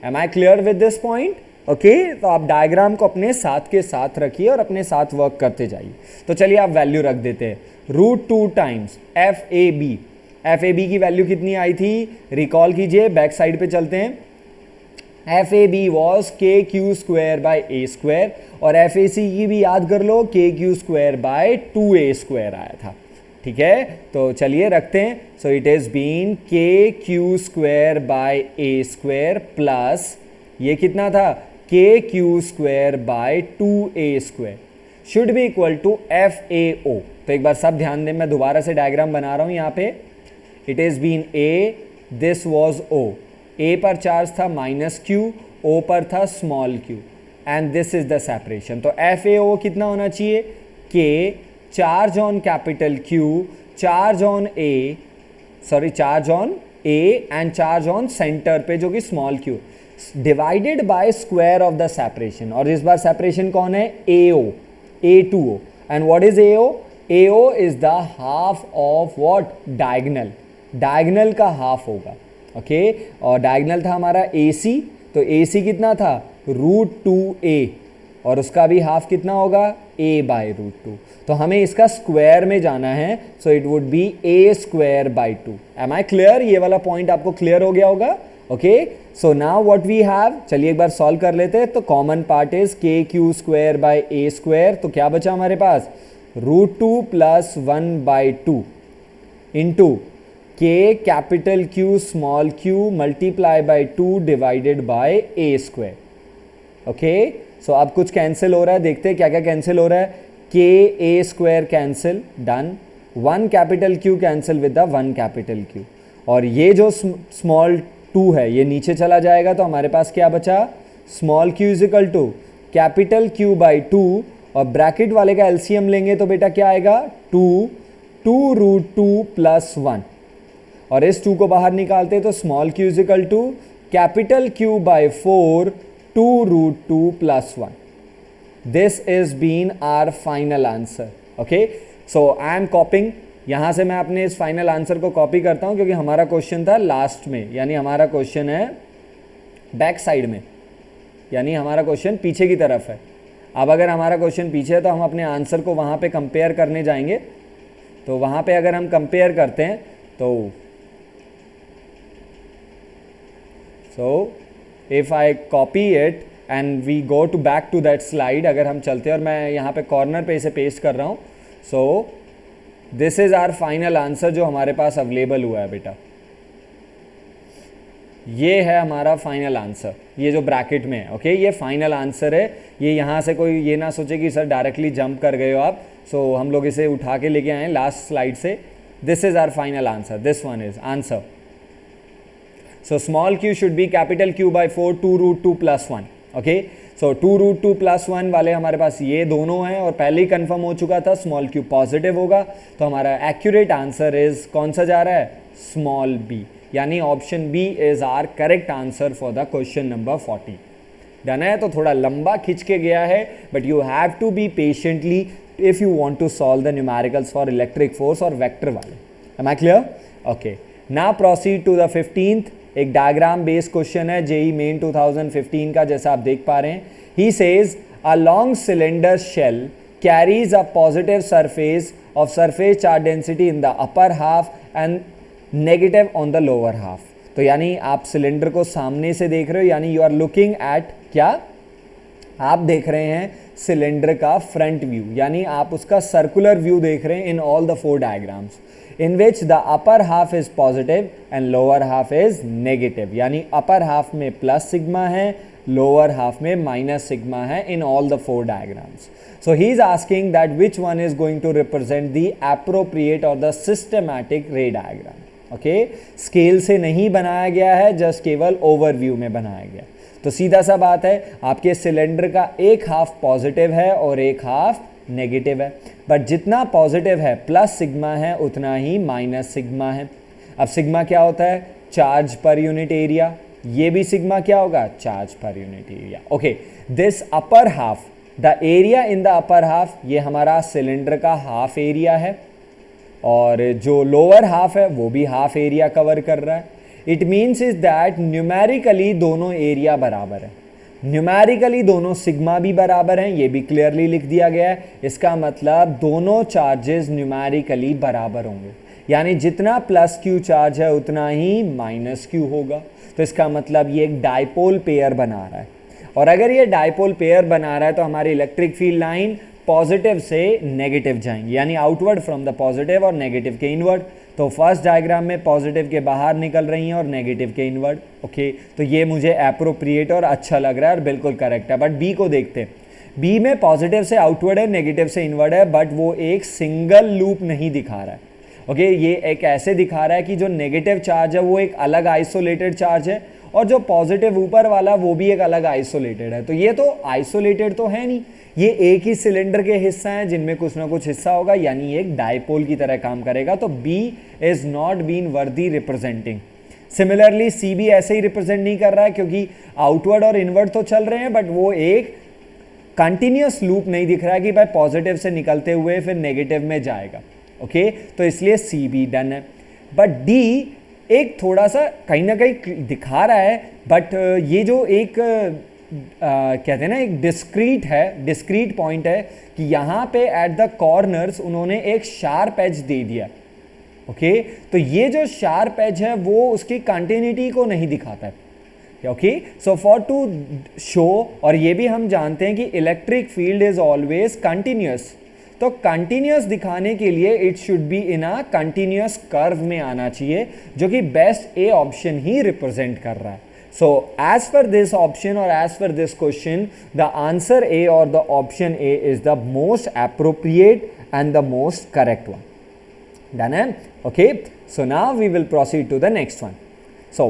Am I clear with this point? Okay, तो आप डायग्राम को अपने साथ के साथ रखिए और अपने साथ वर्क करते जाइए। तो चलिए आप वैल्यू रख देते हैं, √2 टाइम्स FAB। FAB की वैल्यू कितनी आई थी, रिकॉल कीजिए, बैक साइड पे चलते हैं। FAB was KQ² by A², और FAC की भी याद कर लो, KQ² बाई 2A² आया था। ठीक है, तो चलिए रखते हैं। So it is been KQ² by A² plus ये कितना था, KQ² by 2A² should be equal to FAO। तो एक बार सब ध्यान दें, मैं दोबारा से डायग्राम बना रहा हूँ यहाँ पे। It is been A, this was O। A पर चार्ज था -Q, O पर था small q, and this is the separation. तो FAO कितना होना चाहिए, K charge on capital Q, charge on A and charge on centre पे जो कि small q, divided by square of the separation. और इस बार सेपरेशन कौन है, A2O। And what is AO? AO is the half of what, diagonal का half होगा। ओके, और डायगनल था हमारा AC, तो AC कितना था, √2A, और उसका भी हाफ कितना होगा, A/√2। तो हमें इसका स्क्वायर में जाना है, so it would be A²/2। Am I clear? ये वाला पॉइंट आपको क्लियर हो गया होगा। Okay, so now what we have, चलिए एक बार सॉल्व कर लेते हैं। तो common part is KQ² by A², तो क्या बचा हमारे पास, √2 plus 1/2 into K capital Q small q multiply by 2 divided by A²। Okay, so अब कुछ कैंसिल हो रहा है, देखते हैं क्या क्या कैंसिल हो रहा है। KA² cancel, done. 1 capital Q cancel with the 1 capital Q, और ये जो स्मॉल 2 है ये नीचे चला जाएगा, तो हमारे पास क्या बचा, small q is equal to capital Q by 2 और ब्रैकेट वाले का एलसीएम लेंगे तो बेटा क्या आएगा 2 प्लस 1, और इस 2 को बाहर निकालते तो small q is equal to capital Q by 4 2 plus 1. This is been our final answer. Okay, so I am copying, यहाँ से मैं अपने इस फाइनल आंसर को कॉपी करता हूँ क्योंकि हमारा क्वेश्चन था लास्ट में, यानी हमारा क्वेश्चन है बैक साइड में, यानी हमारा क्वेश्चन पीछे की तरफ है. अब अगर हमारा क्वेश्चन पीछे है तो हम अपने आंसर को वहाँ पे कंपेयर करने जाएंगे. तो वहाँ पे अगर हम कंपेयर करते हैं तो if I copy it and we go to back to that slide, अगर हम चलते हैं और मैं यहाँ पे कॉर्नर पे इसे पेस्ट कर रहा हूँ. So this is our final answer जो हमारे पास अवेलेबल हुआ है बेटा. ये है हमारा फाइनल आंसर, ये जो ब्रैकेट में है. ओके, ये फाइनल आंसर है. ये यहाँ से कोई ये ना सोचे कि सर डायरेक्टली जंप कर गए हो आप. सो हम लोग इसे उठा के लेके आए लास्ट स्लाइड से. This is our final answer, this one is answer. So small q should be capital Q by 4 2 plus 1. ओके, सो 2 प्लस 1 वाले हमारे पास ये दोनों हैं और पहले ही कंफर्म हो चुका था स्मॉल q पॉजिटिव होगा. तो हमारा एक्यूरेट आंसर इज कौन सा जा रहा है, स्मॉल b, यानी option B is our correct answer for the question number 40. Done है. तो थोड़ा लंबा खिंच के गया है, but you have to be patiently if you want to solve the numericals for electric force और वेक्टर वाले. Am I clear? Okay, now proceed to the 15th. एक डायग्राम बेस्ड क्वेश्चन है जेई मेन 2015 का, जैसा आप देख पा रहे हैं. He says a long cylinder shell carries a positive surface of surface charge density in the upper half and negative on the lower half. तो यानी आप सिलेंडर को सामने से देख रहे हो, यानी यू आर लुकिंग एट, क्या आप देख रहे हैं सिलेंडर का फ्रंट व्यू, यानी आप उसका सर्कुलर व्यू देख रहे हैं in all the 4 diagrams in which the upper half is positive and lower half is negative. यानी upper half में plus sigma है, lower half में minus sigma है in all the 4 diagrams. So he is asking that which one is going to represent the appropriate or the systematic ray diagram. Okay, scale से नहीं बनाया गया है, just केवल overview में बनाया गया. तो सीधा सा बात है, आपके सिलेंडर का एक हाफ पॉजिटिव है और एक हाफ नेगेटिव है, बट जितना पॉजिटिव है प्लस सिग्मा है उतना ही माइनस सिग्मा है. अब सिग्मा क्या होता है, चार्ज पर यूनिट एरिया. ये भी सिग्मा क्या होगा, charge per unit area. Okay, this upper half, the area in the upper half, ये हमारा सिलेंडर का हाफ एरिया है, और जो लोअर हाफ है वो भी हाफ एरिया कवर कर रहा है. It means is that numerically दोनों एरिया बराबर है. न्यूमेरिकली दोनों सिग्मा भी बराबर हैं, ये भी क्लियरली लिख दिया गया है. इसका मतलब दोनों चार्जेस न्यूमेरिकली बराबर होंगे, यानी जितना प्लस q चार्ज है उतना ही माइनस q होगा. तो इसका मतलब ये एक डाइपोल पेयर बना रहा है, और अगर ये डाइपोल पेयर बना रहा है तो हमारी इलेक्ट्रिक फील्ड लाइन पॉजिटिव से नेगेटिव जाएंगे, यानी आउटवर्ड फ्रॉम द पॉजिटिव और नेगेटिव के इनवर्ड. तो फर्स्ट डायग्राम में पॉजिटिव के बाहर निकल रही हैं और नेगेटिव के इनवर्ड. ओके, तो ये मुझे एप्रोप्रिएट और अच्छा लग रहा है और बिल्कुल करेक्ट है. बट बी को देखते हैं. बी में पॉजिटिव से आउटवर्ड है, नेगेटिव से इनवर्ड है, बट वो एक सिंगल लूप नहीं दिखा रहा है. ओके, ये एक ऐसे दिखा रहा है कि जो नेगेटिव चार्ज है वो एक अलग आइसोलेटेड चार्ज है, और जो पॉजिटिव ऊपर वाला वो भी एक अलग आइसोलेटेड है. तो ये तो आइसोलेटेड तो है नहीं, ये एक ही सिलेंडर के हिस्सा हैं जिनमें कुछ ना कुछ हिस्सा होगा, यानी ये एक डाइपोल की तरह काम करेगा. तो बी इज नॉट बीन वर्दी रिप्रेजेंटिंग. सिमिलरली सी भी ऐसे ही रिप्रेजेंट नहीं कर रहा है, क्योंकि आउटवर्ड और इनवर्ड तो चल रहे हैं, बट वो एक कंटिन्यूस लूप नहीं दिख रहा है कि भाई पॉजिटिव से निकलते हुए फिर नेगेटिव में जाएगा. ओके, तो इसलिए सी भी डन है. बट डी एक थोड़ा सा कहीं ना कहीं दिखा रहा है, बट ये जो एक कहते हैं ना, एक डिस्क्रीट पॉइंट है कि यहाँ पे एट द कॉर्नर्स उन्होंने एक शार्प एज दे दिया. ओके, तो ये जो शार्प एज है वो उसकी कंटिन्यूटी को नहीं दिखाता है. Okay, so for to show, और ये भी हम जानते हैं कि electric field is always continuous. तो कंटिन्यूस दिखाने के लिए it should be in a continuous curve में आना चाहिए, जो कि बेस्ट ए ऑप्शन ही रिप्रेजेंट कर रहा है. So as per this option or as per this question, the answer A or the option A is the most appropriate and the most correct one. Done? Okay. So now we will proceed to the next one. So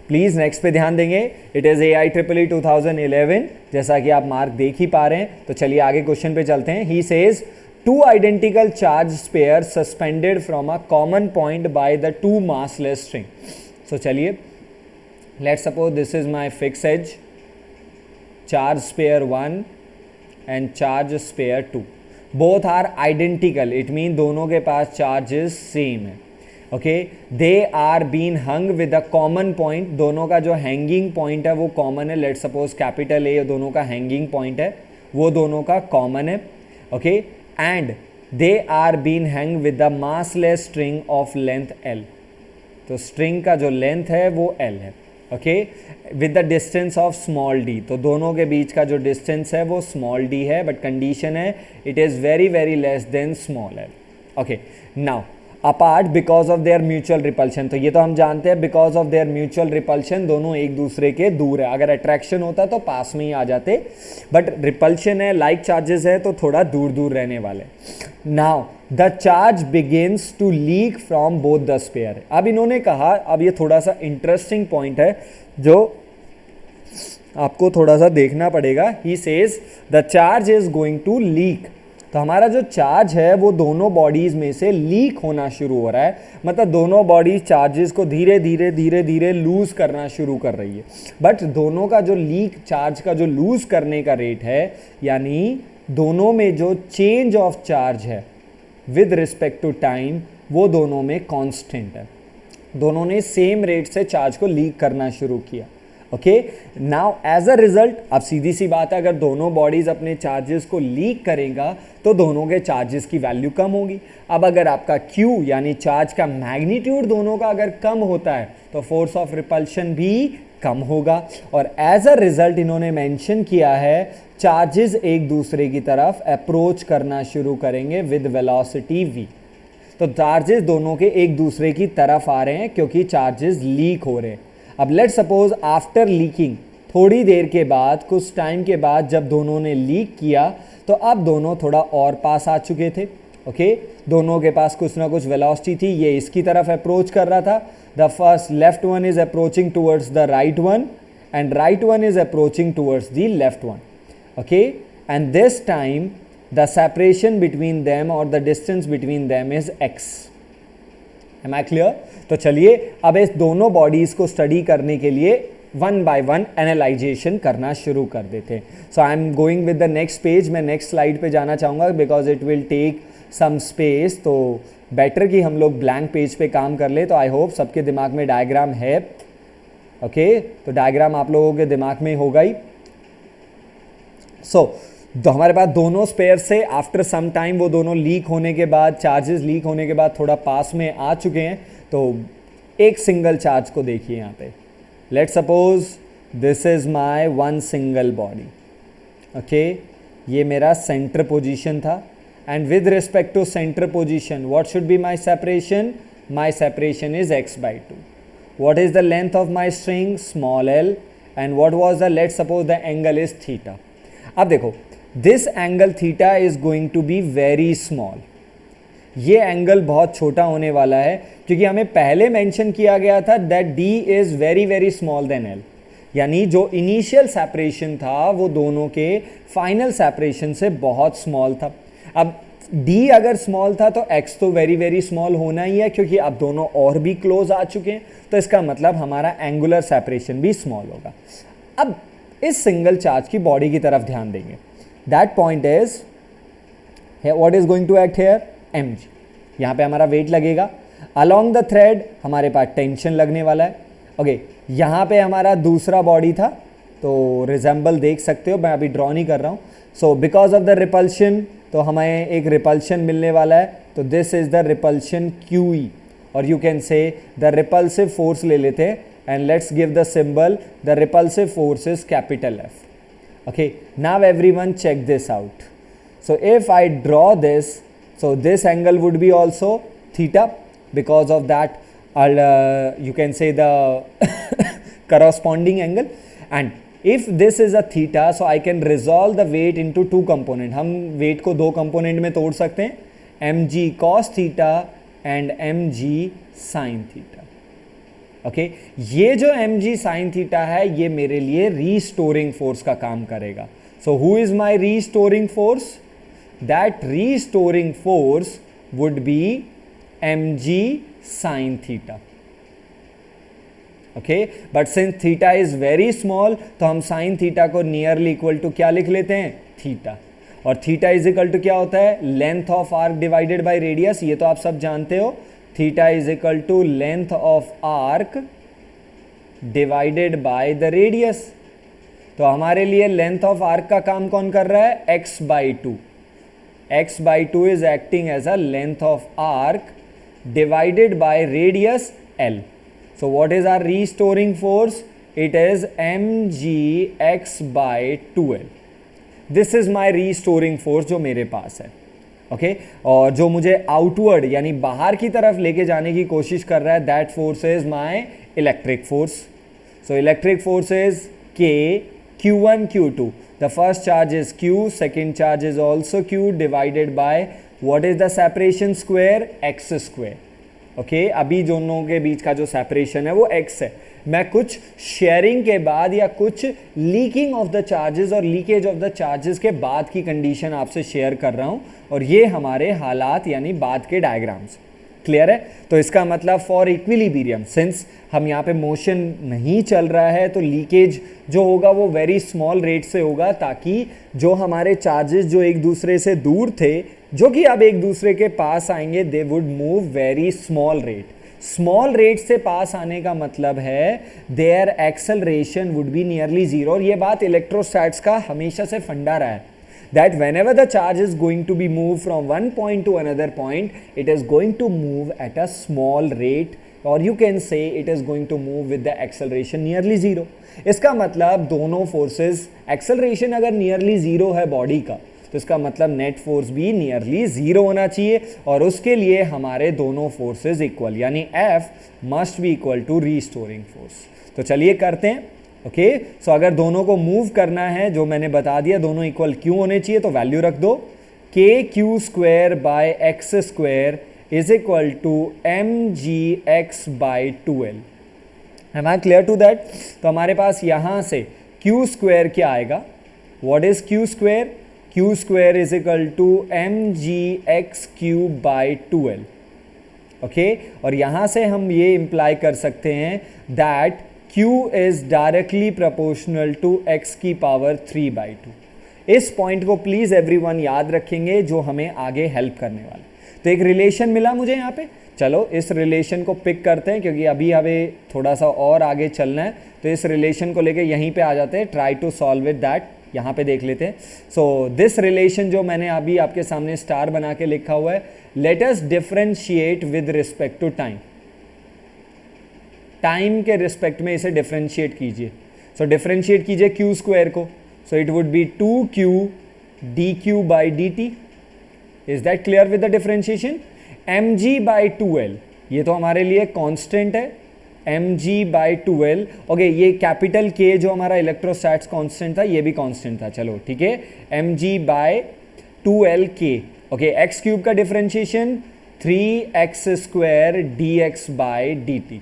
please next पे ध्यान देंगे। It is AIEEE 2011, जैसा कि आप mark देख ही पा रहे हैं। तो चलिए आगे क्वेश्चन पे चलते हैं। He says two identical charge sphere suspended from a common point by the two massless string. So चलिए, let's suppose this is my fix edge, charge sphere 1 and charge sphere 2, both are identical, it mean दोनों के पास charges same है। Okay, they are been hung with a common point, दोनों का जो hanging point है वो कॉमन है। लेट्स सपोज कैपिटल ए दोनों का हैंगिंग पॉइंट है, वो दोनों का कॉमन है। Okay, and they are been hang with the massless string of length L, तो स्ट्रिंग का जो लेंथ है वो L है। Okay, with the distance of small d, तो दोनों के बीच का जो डिस्टेंस है वो स्मॉल d है, बट कंडीशन है it is very very less then small l। Okay, now apart because of their mutual repulsion, तो ये तो हम जानते हैं because of their mutual repulsion दोनों एक दूसरे के दूर है। अगर अट्रैक्शन होता तो पास में ही आ जाते, बट रिपल्शन है, लाइक चार्जेस है, तो थोड़ा दूर दूर रहने वाले। Now the charge begins to leak from both the sphere. अब इन्होंने कहा, अब ये थोड़ा सा इंटरेस्टिंग पॉइंट है जो आपको थोड़ा सा देखना पड़ेगा। He says the charge is going to leak, तो हमारा जो चार्ज है वो दोनों बॉडीज़ में से लीक होना शुरू हो रहा है, मतलब दोनों बॉडीज चार्जेस को धीरे धीरे धीरे धीरे लूज़ करना शुरू कर रही है। बट दोनों का जो लीक चार्ज का जो लूज़ करने का रेट है, यानी दोनों में जो चेंज ऑफ चार्ज है विद रिस्पेक्ट टू टाइम, वो दोनों में कांस्टेंट है। दोनों ने सेम रेट से चार्ज को लीक करना शुरू किया। Okay, now as a result, अब सीधी सी बात है, अगर दोनों बॉडीज अपने चार्जेस को लीक करेगा तो दोनों के चार्जेस की वैल्यू कम होगी। अब अगर आपका Q यानी चार्ज का मैग्नीट्यूड दोनों का अगर कम होता है तो फोर्स ऑफ रिपल्शन भी कम होगा, और एज अ रिजल्ट इन्होंने मेंशन किया है चार्जेस एक दूसरे की तरफ अप्रोच करना शुरू करेंगे विद वेलोसिटी v। तो चार्जेस दोनों के एक दूसरे की तरफ आ रहे हैं क्योंकि चार्जेस लीक हो रहे हैं। अब लेट सपोज आफ्टर लीकिंग, थोड़ी देर के बाद, कुछ टाइम के बाद जब दोनों ने लीक किया तो अब दोनों थोड़ा और पास आ चुके थे। ओके, दोनों के पास कुछ ना कुछ वेलोसिटी थी, ये इसकी तरफ अप्रोच कर रहा था। The first left one is approaching towards the right one and right one is approaching towards the left one. Okay, and this time the separation between them और the distance between them is x। Am I clear? तो चलिए अब इस दोनों bodies को study करने के लिए वन बाय वन एनालाइजेशन करना शुरू कर देते हैं। So I am going with the next page, मैं नेक्स्ट स्लाइड पे जाना चाहूँगा because it will take some space, तो बेटर कि हम लोग ब्लैंक पेज पे काम कर ले। तो आई होप सबके दिमाग में डायग्राम है। ओके, तो डायग्राम आप लोगों के दिमाग में होगा ही। तो हमारे पास दोनों स्पेयर से आफ्टर सम टाइम वो दोनों लीक होने के बाद, चार्जेस लीक होने के बाद थोड़ा पास में आ चुके हैं। तो एक सिंगल चार्ज को देखिए यहाँ पे, let suppose this is my one single body. Okay, ये मेरा सेंटर पोजीशन था, and with respect to centre position what should be my separation? My separation is x/2। What is the length of my string? Small l, and what was the, let suppose the angle is theta. अब देखो, this angle theta is going to be very small, ये angle बहुत छोटा होने वाला है क्योंकि हमें पहले मेंशन किया गया था that d is very very small then l, यानी जो इनिशियल सेपरेशन था वो दोनों के फाइनल सेपरेशन से बहुत स्मॉल था। अब d अगर स्मॉल था तो x तो वेरी वेरी स्मॉल होना ही है क्योंकि अब दोनों और भी क्लोज आ चुके हैं, तो इसका मतलब हमारा एंगुलर सेपरेशन भी स्मॉल होगा। अब इस सिंगल चार्ज की बॉडी की तरफ ध्यान देंगे। That point is what is going to act here? mg, यहाँ पे हमारा वेट लगेगा। अलॉन्ग द थ्रेड हमारे पास टेंशन लगने वाला है। ओके, यहाँ पे हमारा दूसरा बॉडी था, तो रिजेंबल देख सकते हो, मैं अभी ड्रॉ नहीं कर रहा हूँ। So because of the repulsion, तो हमें एक रिपल्शन मिलने वाला है, तो this is the repulsion QE, और you can say the repulsive force ले लेते हैं, and let's give the symbol, the repulsive force is capital F। Okay, now everyone check this out. So if I draw this, so this angle would be also theta because of that you can say the corresponding angle, and if this is a theta so I can resolve the weight into two component। हम weight को दो component में तोड़ सकते हैं, mg cos theta and mg sin theta। Okay ये जो mg sine theta है ये मेरे लिए रीस्टोरिंग फोर्स का काम करेगा. So who is my restoring force? That restoring force would be mg sine theta. Okay but since theta is very small तो हम साइन थीटा को नियरली इक्वल टू क्या लिख लेते हैं? थीटा. और थीटा इज इक्वल टू क्या होता है? Length of arc divided by radius. ये तो आप सब जानते हो. Theta is equal to length of arc divided by the radius. तो हमारे लिए लेंथ ऑफ आर्क का काम कौन कर रहा है? x by two. x by two is acting as a length of arc divided by radius l. So what is our restoring force? It is mgx by 2l. This is my restoring force जो मेरे पास है. Okay और जो मुझे outward यानी बाहर की तरफ लेके जाने की कोशिश कर रहा है, that force is my electric force. So electric force is k q1 q2. The first charge is q, second charge is also q divided by what is the separation square? x square. Okay अभी दोनों के बीच का जो separation है वो x है. मैं कुछ शेयरिंग के बाद या कुछ लीकिंग ऑफ द चार्जेस और लीकेज ऑफ द चार्जेस के बाद की कंडीशन आपसे शेयर कर रहा हूं और ये हमारे हालात यानी बाद के डायग्राम्स. क्लियर है? तो इसका मतलब फॉर इक्विलिब्रियम, सिंस हम यहाँ पे मोशन नहीं चल रहा है तो लीकेज जो होगा वो वेरी स्मॉल रेट से होगा, ताकि जो हमारे चार्जेस जो एक दूसरे से दूर थे जो कि अब एक दूसरे के पास आएंगे, they would move very small rate. Small rate से पास आने का मतलब है their acceleration would be nearly zero. और ये बात इलेक्ट्रोस्टैट्स का हमेशा से फंडा रहा है that whenever the charge is going to be moved from one point to another point, it is going to move at a small rate, or you can say it is going to move with the acceleration nearly zero. इसका मतलब दोनों forces, acceleration अगर nearly zero है body का तो इसका मतलब net force भी नियरली जीरो होना चाहिए, और उसके लिए हमारे दोनों फोर्सेस इक्वल यानी F must be equal to restoring force. तो चलिए करते हैं. ओके सो अगर दोनों को मूव करना है, जो मैंने बता दिया दोनों इक्वल क्यों होने चाहिए, तो वैल्यू रख दो k q square by x square is equal to m g x by 2l. Am I clear to that? तो हमारे पास यहाँ से q स्क्वायर क्या आएगा? What is q square? q square is equal to m g x cube by 2l. Okay और यहाँ से हम ये इम्प्लाई कर सकते हैं that Q is directly proportional to x की पावर 3/2. इस पॉइंट को प्लीज एवरीवन याद रखेंगे जो हमें आगे हेल्प करने वाला. तो एक रिलेशन मिला मुझे यहाँ पे, चलो इस रिलेशन को पिक करते हैं क्योंकि अभी हमें थोड़ा सा और आगे चलना है. तो इस रिलेशन को लेके यहीं पे आ जाते हैं. Try to solve it that. यहाँ पे देख लेते हैं. सो दिस रिलेशन जो मैंने अभी आपके सामने स्टार बना के लिखा हुआ है, let us differentiate with respect to time. Time के रिस्पेक्ट में इसे डिफरेंशिएट कीजिए. सो डिफरेंशिएट कीजिए q स्क्वायर को. So it would be 2q dq by dt. Is that clear with the differentiation? mg by 2l ये तो हमारे लिए कांस्टेंट है. mg by 2l. ओके ये कैपिटल K जो हमारा इलेक्ट्रोस्टैट्स कांस्टेंट था ये भी कांस्टेंट था. चलो ठीक है, mg by 2l k. Okay X cube का differentiation 3x square dx by dt.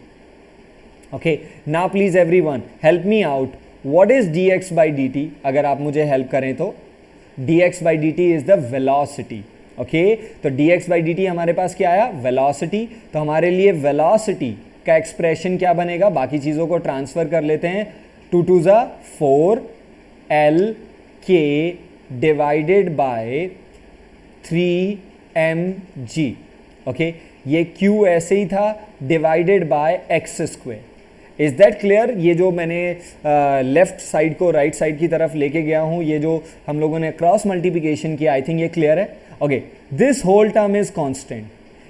Okay now please everyone help me out. What is dx by dt? अगर आप मुझे हेल्प करें तो dx by dt is the velocity. Okay तो dx by dt हमारे पास क्या आया? वेलोसिटी. तो हमारे लिए वेलोसिटी का एक्सप्रेशन क्या बनेगा? बाकी चीज़ों को ट्रांसफर कर लेते हैं. 2 2 ज़ा 4 l k divided by 3mg. Okay ये q ऐसे ही था divided by x square. Is that clear? ये जो मैंने लेफ्ट साइड को राइट साइड की तरफ लेके गया हूँ, ये जो हम लोगों ने क्रॉस मल्टीप्लिकेशन किया, आई थिंक ये क्लियर है. Okay this whole term is constant.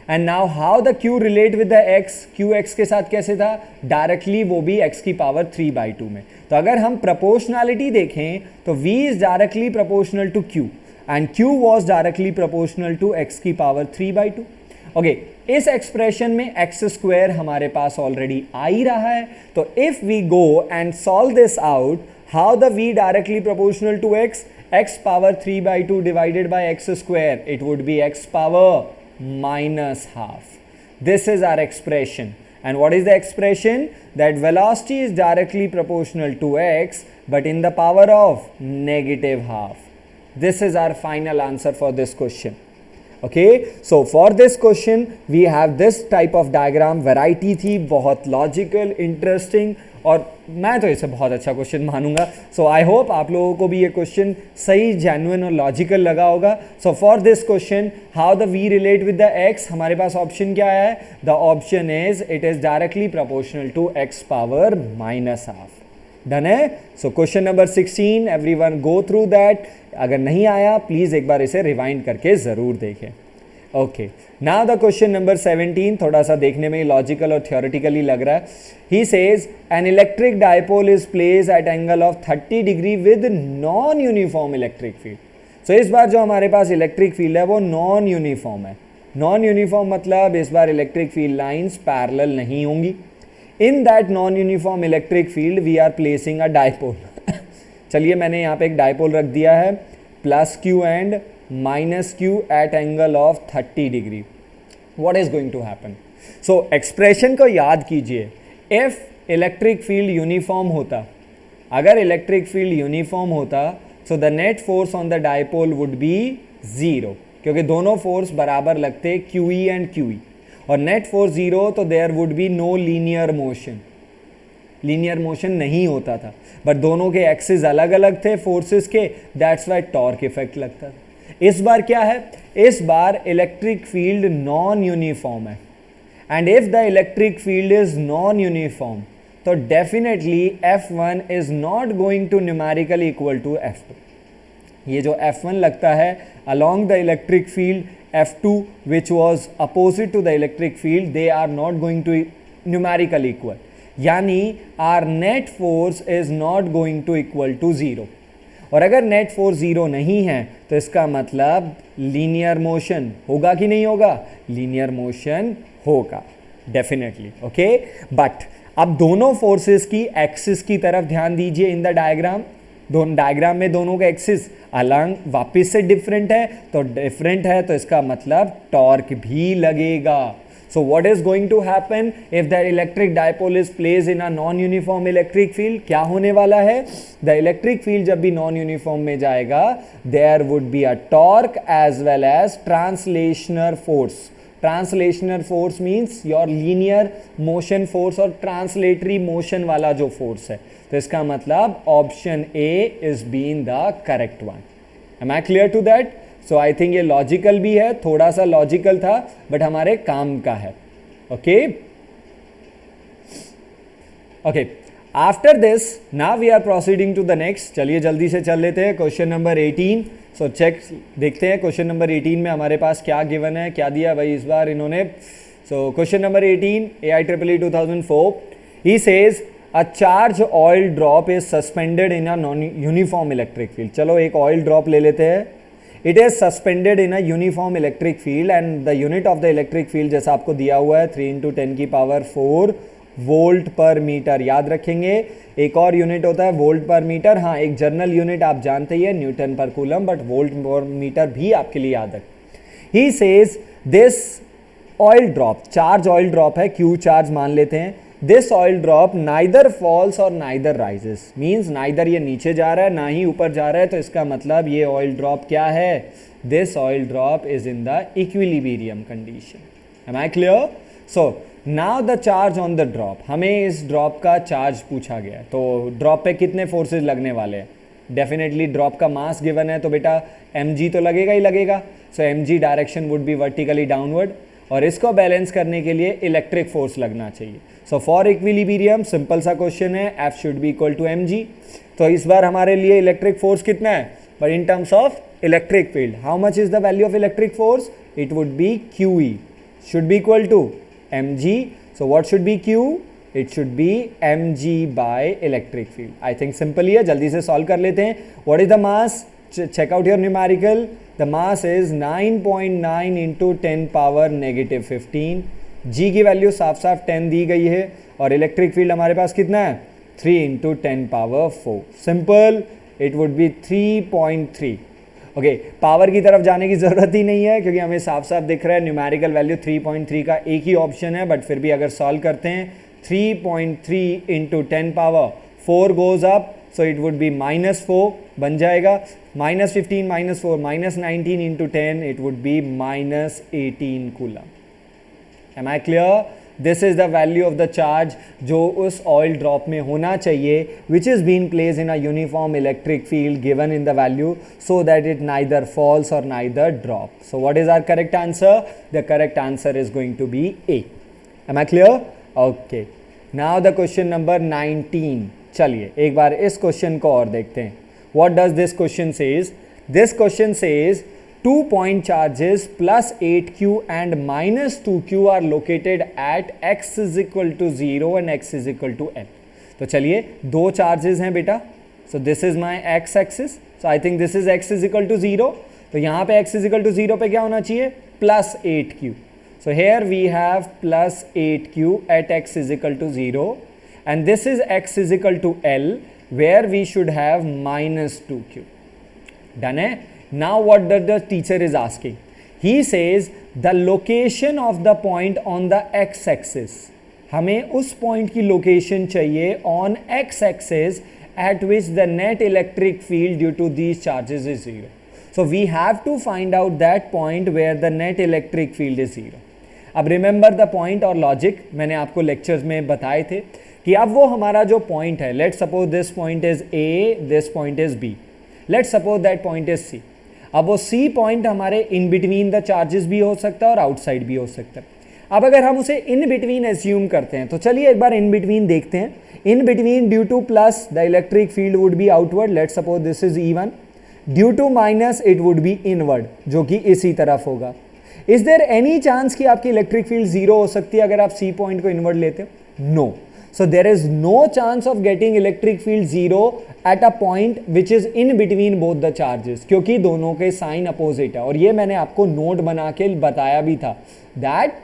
And now how the q relate with the x? q x के साथ कैसे था? डायरेक्टली वो भी x की पावर 3/2 में. तो अगर हम प्रोपोर्शनैलिटी देखें तो v is directly proportional to q and q was directly proportional to x की पावर 3/2. ओके इस एक्सप्रेशन में एक्स स्क्वायर हमारे पास ऑलरेडी आ ही रहा है. तो if we go and solve this out, how the v directly proportional to x? x power 3/2 divided by x square, it would be x power -12. This is our expression And what is the expression? That velocity is directly proportional to x, but in the power of negative half. This is our final answer for this question. Okay, so for this question we have this type of diagram. Variety थी, बहुत logical, interesting, और मैं तो इसे बहुत अच्छा question मानूंगा. सो आई hope आप लोगों को भी ये क्वेश्चन सही, जेन्युइन और लॉजिकल लगा होगा. So for this question, how do we relate with the X, हमारे पास ऑप्शन क्या है? The option is it is directly proportional to X power minus half. Done है. सो question number 16, everyone go through that. अगर नहीं आया please एक बार इसे रिवाइंड करके ज़रूर देखें. Okay, now the question number 17 थोड़ा सा देखने में लॉजिकल और थियोरेटिकली लग रहा है. He says an electric dipole is place at angle of 30 degree with non uniform electric field. So इस बार जो हमारे पास इलेक्ट्रिक फील्ड है वो नॉन यूनिफॉर्म है. नॉन यूनिफॉर्म मतलब इस बार इलेक्ट्रिक फील्ड लाइंस पैरेलल नहीं होंगी. In that non uniform electric field we are placing a dipole. चलिए मैंने यहाँ पे एक डायपोल रख दिया है, plus Q and minus q at angle of 30 degree. What is going to happen? So expression को याद कीजिए. If electric field uniform होता, अगर electric field uniform होता, so the net force on the dipole would be 0, क्योंकि दोनों force बराबर लगते QE and QE, और नेट फोर्स 0 तो there would be no linear motion. Linear motion नहीं होता था, बट दोनों के एक्सिस अलग अलग थे फोर्सेस के, दैट्स वाई टॉर्क इफेक्ट लगता था. इस बार क्या है? इस बार इलेक्ट्रिक फील्ड नॉन यूनिफॉर्म है, and if the electric field is non uniform तो definitely F1 is not going to numerically equal to F2. ये जो F1 लगता है along the electric field, F2 which was opposite to the electric field, they are not going to numerically equal. यानी our net force is not going to equal to 0. और अगर net force 0 नहीं है तो इसका मतलब लीनियर मोशन होगा कि नहीं होगा? लीनियर मोशन होगा डेफिनेटली. ओके, बट अब दोनों फोर्सेस की एक्सिस की तरफ ध्यान दीजिए. इन द डायग्राम, दोनों डायग्राम में दोनों का एक्सिस अलग वापस से डिफरेंट है, तो डिफरेंट है तो इसका मतलब टॉर्क भी लगेगा. So what is going to happen if the electric dipole is placed in a non-uniform electric field? क्या होने वाला है? The electric field जब भी non-uniform में जाएगा, there would be a torque as well as translational force. Translational force means your linear motion force और translatory motion वाला जो force है. तो इसका मतलब option A is being the correct one. Am I clear to that? So I think ये logical भी है, थोड़ा सा लॉजिकल था बट हमारे काम का है. Okay okay, after this now we are proceeding to the next. चलिए जल्दी से चल लेते हैं क्वेश्चन नंबर 18. सो चेक देखते हैं क्वेश्चन नंबर 18 में हमारे पास क्या गिवन है, क्या दिया भाई इस बार इन्होंने. सो question number 18 AIEEE 2004, he says a charge oil drop is suspended in a non uniform electric field. चलो एक ऑयल ड्रॉप ले लेते हैं. It is suspended in a uniform electric field and the unit of the electric field जैसा आपको दिया हुआ है 3 × 10⁴ वोल्ट पर मीटर. याद रखेंगे एक और यूनिट होता है वोल्ट पर मीटर. हाँ, एक जर्नल यूनिट आप जानते ही है Newton per coulomb, but volt per metre भी आपके लिए याद है. He says this oil drop, charge oil drop है, क्यू चार्ज मान लेते हैं. This oil drop neither falls और नाइदर राइजेस, मीन्स नाइदर ये नीचे जा रहा है ना ही ऊपर जा रहा है, तो इसका मतलब ये ऑयल ड्रॉप क्या है? This oil drop is in the equilibrium condition. Am I clear? So now the charge on the drop, हमें इस ड्रॉप का चार्ज पूछा गया है, तो ड्रॉप पे कितने फोर्सेज लगने वाले हैं? डेफिनेटली ड्रॉप का मास गिवन है तो बेटा mg तो लगेगा ही लगेगा. सो mg direction would be vertically downward, और इसको बैलेंस करने के लिए इलेक्ट्रिक फोर्स लगना चाहिए. सो फॉर इक्विलिब्रियम सिंपल सा क्वेश्चन है, F should be equal to mg. तो इस बार हमारे लिए इलेक्ट्रिक फोर्स कितना है? But in terms of electric field, how much is the value of electric force? It would be QE should be equal to mg. So what should be Q? It should be mg by electric field. I think simple ही है, जल्दी से solve कर लेते हैं. What is the mass? check out your numerical. The mass is 9.9 into 10 power negative 15. G की value साफ साफ 10 दी गई है, और इलेक्ट्रिक फील्ड हमारे पास कितना है? 3 into 10 power 4. Simple, it would B 3.3. Okay, power की तरफ जाने की ज़रूरत ही नहीं है क्योंकि हमें साफ साफ दिख रहा है न्यूमेरिकल वैल्यू 3.3 का एक ही ऑप्शन है, बट फिर भी अगर सॉल्व करते हैं 3.3 into 10 power 4 goes up, so it would be -4 बन जाएगा, -15 -4 -19 into 10 it would be -18 coulomb. Am I clear? This is the value of the charge जो उस ऑयल ड्रॉप में होना चाहिए which is been place in a uniform electric field given in the value so that it neither falls और neither drop. So what is our correct answer? The correct answer is going to be A. Am I clear? Okay, now the question number 19। चलिए एक बार इस question को और देखते हैं। What does this question says? This question says 2 point charges plus 8q and minus 2q are located at x is equal to 0 and x is equal to l। तो चलिए दो चार्जेस हैं बेटा, so this is my x axis, so I think this is x is equal to 0, तो यहाँ पे x is equal to 0 पे क्या होना चाहिए? Plus 8q। So here we have plus 8q at x is equal to 0 and this is x is equal to l where we should have minus 2q। Done है? Now what the teacher is asking? He says the location of the point on the x axis। हमें उस point की location चाहिए on x axis at which the net electric field due to these charges is 0। So we have to find out that point where the net electric field is 0। अब remember the point और logic मैंने आपको lectures में बताए थे कि अब वो हमारा जो पॉइंट है, let's suppose this point is A, this point is B, let's suppose that point is C. अब वो सी पॉइंट हमारे इन बिटवीन द चार्जेस भी हो सकता है और आउटसाइड भी हो सकता है। अब अगर हम उसे इन बिटवीन एज्यूम करते हैं तो चलिए एक बार इन बिटवीन देखते हैं। In between due to plus the electric field would be outward, let's suppose this is E1, due to minus it would be inward जो कि इसी तरफ होगा। इज देयर एनी चांस कि आपकी इलेक्ट्रिक फील्ड 0 हो सकती है अगर आप सी पॉइंट को इनवर्ड लेते हो? No. So there is no chance of getting electric field 0 at a point which is in between both the charges, क्योंकि दोनों के साइन अपोजिट है। और ये मैंने आपको नोट बना के बताया भी था that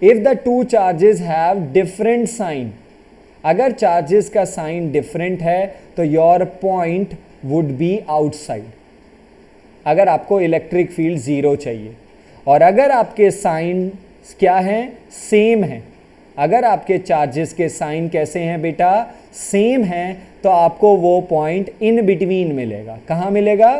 if the two charges have different sign, अगर चार्जेस का साइन डिफरेंट है तो your point would be outside, अगर आपको इलेक्ट्रिक फील्ड 0 चाहिए। और अगर आपके साइन क्या हैं? सेम है। अगर आपके चार्जेस के साइन कैसे हैं बेटा? सेम हैं, तो आपको वो पॉइंट इन बिटवीन मिलेगा। कहाँ मिलेगा?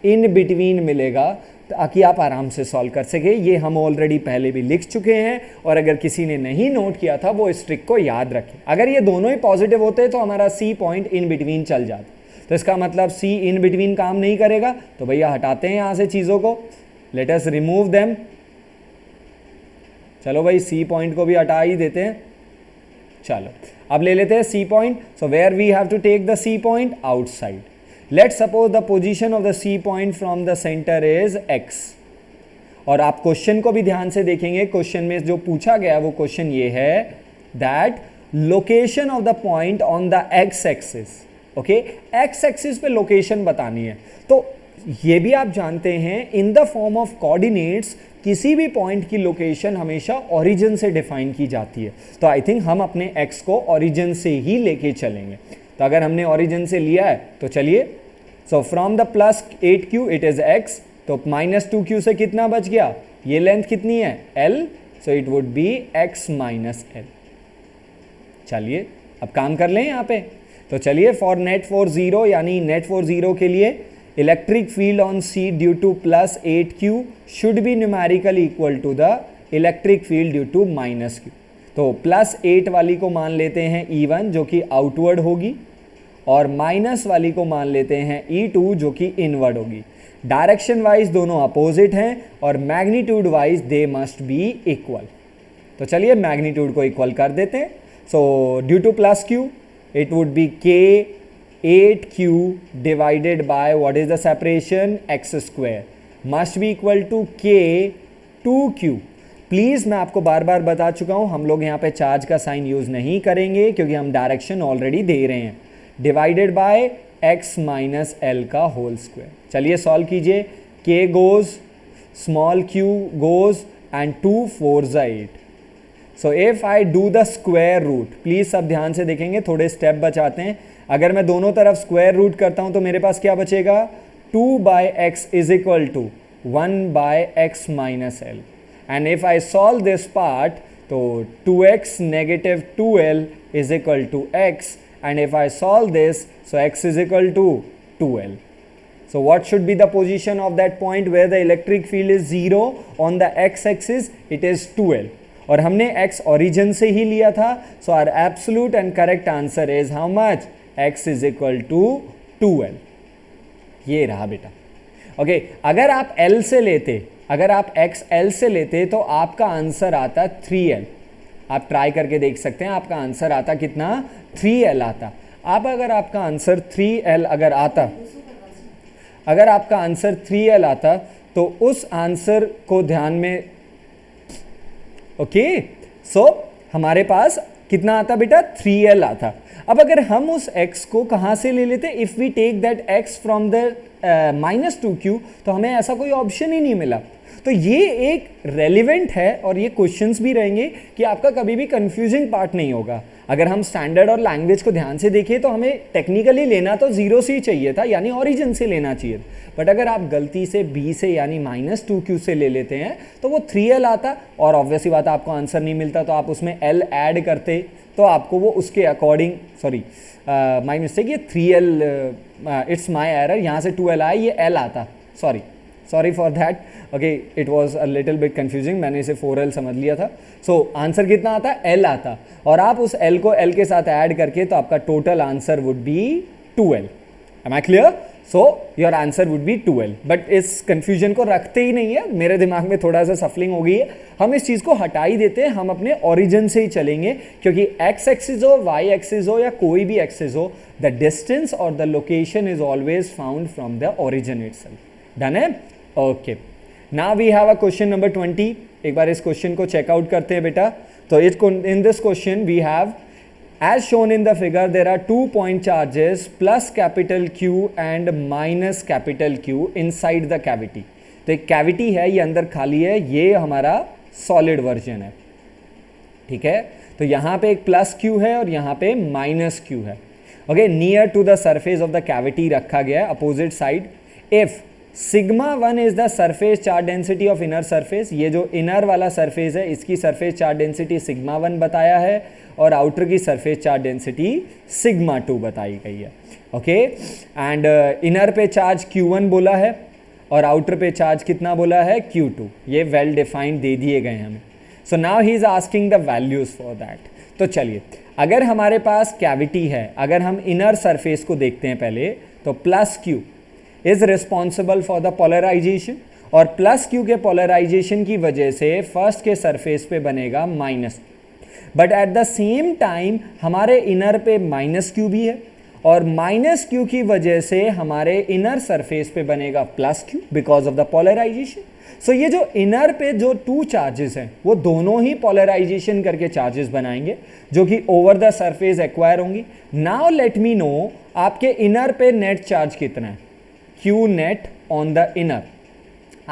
इन बिटवीन मिलेगा, ताकि आप आराम से सॉल्व कर सके। ये हम ऑलरेडी पहले भी लिख चुके हैं और अगर किसी ने नहीं नोट किया था वो इस ट्रिक को याद रखें। अगर ये दोनों ही पॉजिटिव होते तो हमारा सी पॉइंट इन बिटवीन चल जाता। तो इसका मतलब सी इन बिटवीन काम नहीं करेगा, तो भैया हटाते हैं यहाँ से चीज़ों को। Let us remove them. चलो भाई सी पॉइंट को भी हटा ही देते हैं। चलो अब ले लेते हैं C point. So where we have to take the C point? Outside. Let's suppose the position of the C point from the centre is x. और आप क्वेश्चन को भी ध्यान से देखेंगे, क्वेश्चन में जो पूछा गया वो क्वेश्चन ये है that location of the point on the x axis. Okay, x axis पे लोकेशन बतानी है। तो ये भी आप जानते हैं in the form of coordinates किसी भी पॉइंट की लोकेशन हमेशा ओरिजिन से डिफाइन की जाती है। तो आई थिंक हम अपने x को ओरिजिन से ही लेके चलेंगे। तो अगर हमने ओरिजिन से लिया है तो चलिए, so from the plus 8q it is x, तो माइनस 2q से कितना बच गया? ये लेंथ कितनी है? l, so it would be x minus l। चलिए अब काम कर लें यहाँ पे। तो चलिए फॉर नेट फॉर 0 यानी नेट फॉर 0 के लिए electric field on C due to plus 8q should be numerically equal to the electric field due to minus q। तो प्लस 8 वाली को मान लेते हैं E1 जो कि आउटवर्ड होगी, और माइनस वाली को मान लेते हैं E2 जो कि इनवर्ड होगी। डायरेक्शन वाइज दोनों अपोजिट हैं और magnitude wise they must be equal. तो चलिए मैग्नीट्यूड को इक्वल कर देते हैं। So due to plus q it would B k 8q divided by what is the separation? x square must be equal to k 2q। Please मैं आपको बार बार बता चुका हूँ, हम लोग यहाँ पे चार्ज का साइन यूज़ नहीं करेंगे क्योंकि हम डायरेक्शन ऑलरेडी दे रहे हैं। Divided by x minus L का होल स्क्वायर। चलिए सॉल्व कीजिए। k goes, small q goes and 2 4 8। So if I do the square root, please सब ध्यान से देखेंगे, थोड़े स्टेप बचाते हैं। अगर मैं दोनों तरफ स्क्वायर रूट करता हूं तो मेरे पास क्या बचेगा? 2 by x is equal to 1 by x minus l. And if I solve this part, so 2x negative 2l is equal to x, and if I solve this, so x is equal to 2l. So what should be the position of that point where the electric field is 0 on the x-axis? It is 2l. और हमने x origin से ही लिया था, so our absolute and correct answer is how much? x is equal to 2l. ये रहा बेटा. Okay, अगर आप l से लेते, अगर आप x l से लेते तो आपका आंसर आता 3l. आप ट्राई करके देख सकते हैं, आपका आंसर आता कितना? 3l आता. अब अगर आपका आंसर 3l अगर आता, अगर आपका आंसर 3l आता तो उस आंसर को ध्यान में, ओके, सो हमारे पास कितना आता बेटा? 3l आता. अब अगर हम उस x को कहाँ से ले लेते? If we take that x from the -2q, तो हमें ऐसा कोई ऑप्शन ही नहीं मिला. तो ये एक रेलिवेंट है और ये क्वेश्चंस भी रहेंगे कि आपका कभी भी कंफ्यूजिंग पार्ट नहीं होगा. अगर हम स्टैंडर्ड और लैंग्वेज को ध्यान से देखें तो हमें टेक्निकली लेना तो 0 से ही चाहिए था, यानी ओरिजिन से लेना चाहिए. बट अगर आप गलती से b से यानी -2q से ले लेते हैं तो वो 3l आता, और ऑब्वियसली बात आपको आंसर नहीं मिलता तो आप उसमें l ऐड करते तो आपको वो उसके अकॉर्डिंग, सॉरी माई मिस्टेक, ये 3l, इट्स माई एरर, यहाँ से 2l आया, ये l आता. Sorry for that. Okay, it was a little bit confusing, मैंने इसे 4l समझ लिया था. सो आंसर कितना आता? l आता, और आप उस l को l के साथ ऐड करके तो आपका total answer would be 2l. Am I clear? So your answer would be 2l. But इस कन्फ्यूजन को रखते ही नहीं है, मेरे दिमाग में थोड़ा सा सफलिंग हो गई है. हम इस चीज़ को हटा ही देते हैं, हम अपने ओरिजिन से ही चलेंगे, क्योंकि x एक्सिस हो, y एक्सिस हो या कोई भी एक्सिस हो, द डिस्टेंस और the location is always found from the origin itself. Done है? Okay, now we have a question number 20. एक बार इस क्वेश्चन को चेकआउट करते हैं बेटा. तो in this question we have, as shown in the figure, there are 2 point charges plus capital Q and minus capital Q inside the cavity. तो एक cavity है, ये अंदर खाली है, ये हमारा सॉलिड वर्जन है. ठीक है, तो यहाँ पे एक प्लस Q है और यहाँ पे माइनस Q है. Okay, near to the surface of the cavity रखा गया है, opposite side. If sigma 1 is the surface charge density of inner surface, ये जो इनर वाला सरफेस है इसकी सरफेस चार्ज डेंसिटी सिग्मा 1 बताया है, और आउटर की सरफेस चार्ज डेंसिटी सिग्मा 2 बताई गई है. ओके, एंड इनर पे चार्ज Q1 बोला है और आउटर पे चार्ज कितना बोला है? Q2. ये वेल डिफाइंड दे दिए गए हमें. सो now he is asking the values for that. तो चलिए, अगर हमारे पास कैविटी है, अगर हम इनर सरफेस को देखते हैं पहले, तो plus Q is responsible for the polarisation, और प्लस Q के पोलराइजेशन की वजह से फर्स्ट के सरफेस पे बनेगा minus. But at the same time हमारे इनर पे माइनस Q भी है, और माइनस Q की वजह से हमारे इनर सरफेस पे बनेगा plus Q because of the polarisation. सो ये जो इनर पे जो 2 चार्जेस हैं वो दोनों ही पोलराइजेशन करके चार्जेस बनाएंगे जो कि ओवर द सरफेस एक्वायर होंगी. नाउ लेट मी नो आपके इनर पे नेट चार्ज कितना है? Q net on the inner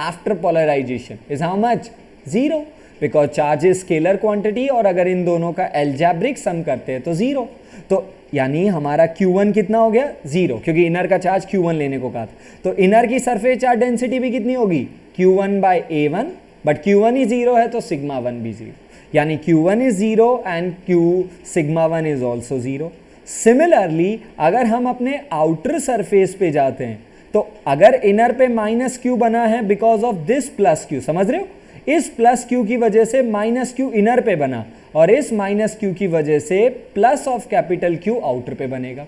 after polarization is how much? 0, because charge is scalar quantity, और अगर इन दोनों का algebraic sum करते हैं तो 0. तो यानी हमारा Q1 कितना हो गया? 0, क्योंकि इनर का चार्ज Q1 लेने को कहा था. तो इनर की सरफेस चार्ज डेंसिटी भी कितनी होगी? Q1 by A1, but Q1 ही 0 है तो सिग्मा 1 भी 0, यानी Q1 is 0 and Q sigma 1 is also 0. Similarly अगर हम अपने आउटर सरफेस पे जाते हैं तो अगर इनर पे माइनस Q बना है because of this plus Q, समझ रहे हो? इस प्लस Q की वजह से माइनस Q इनर पे बना, और इस माइनस Q की वजह से plus of capital Q outer पे बनेगा.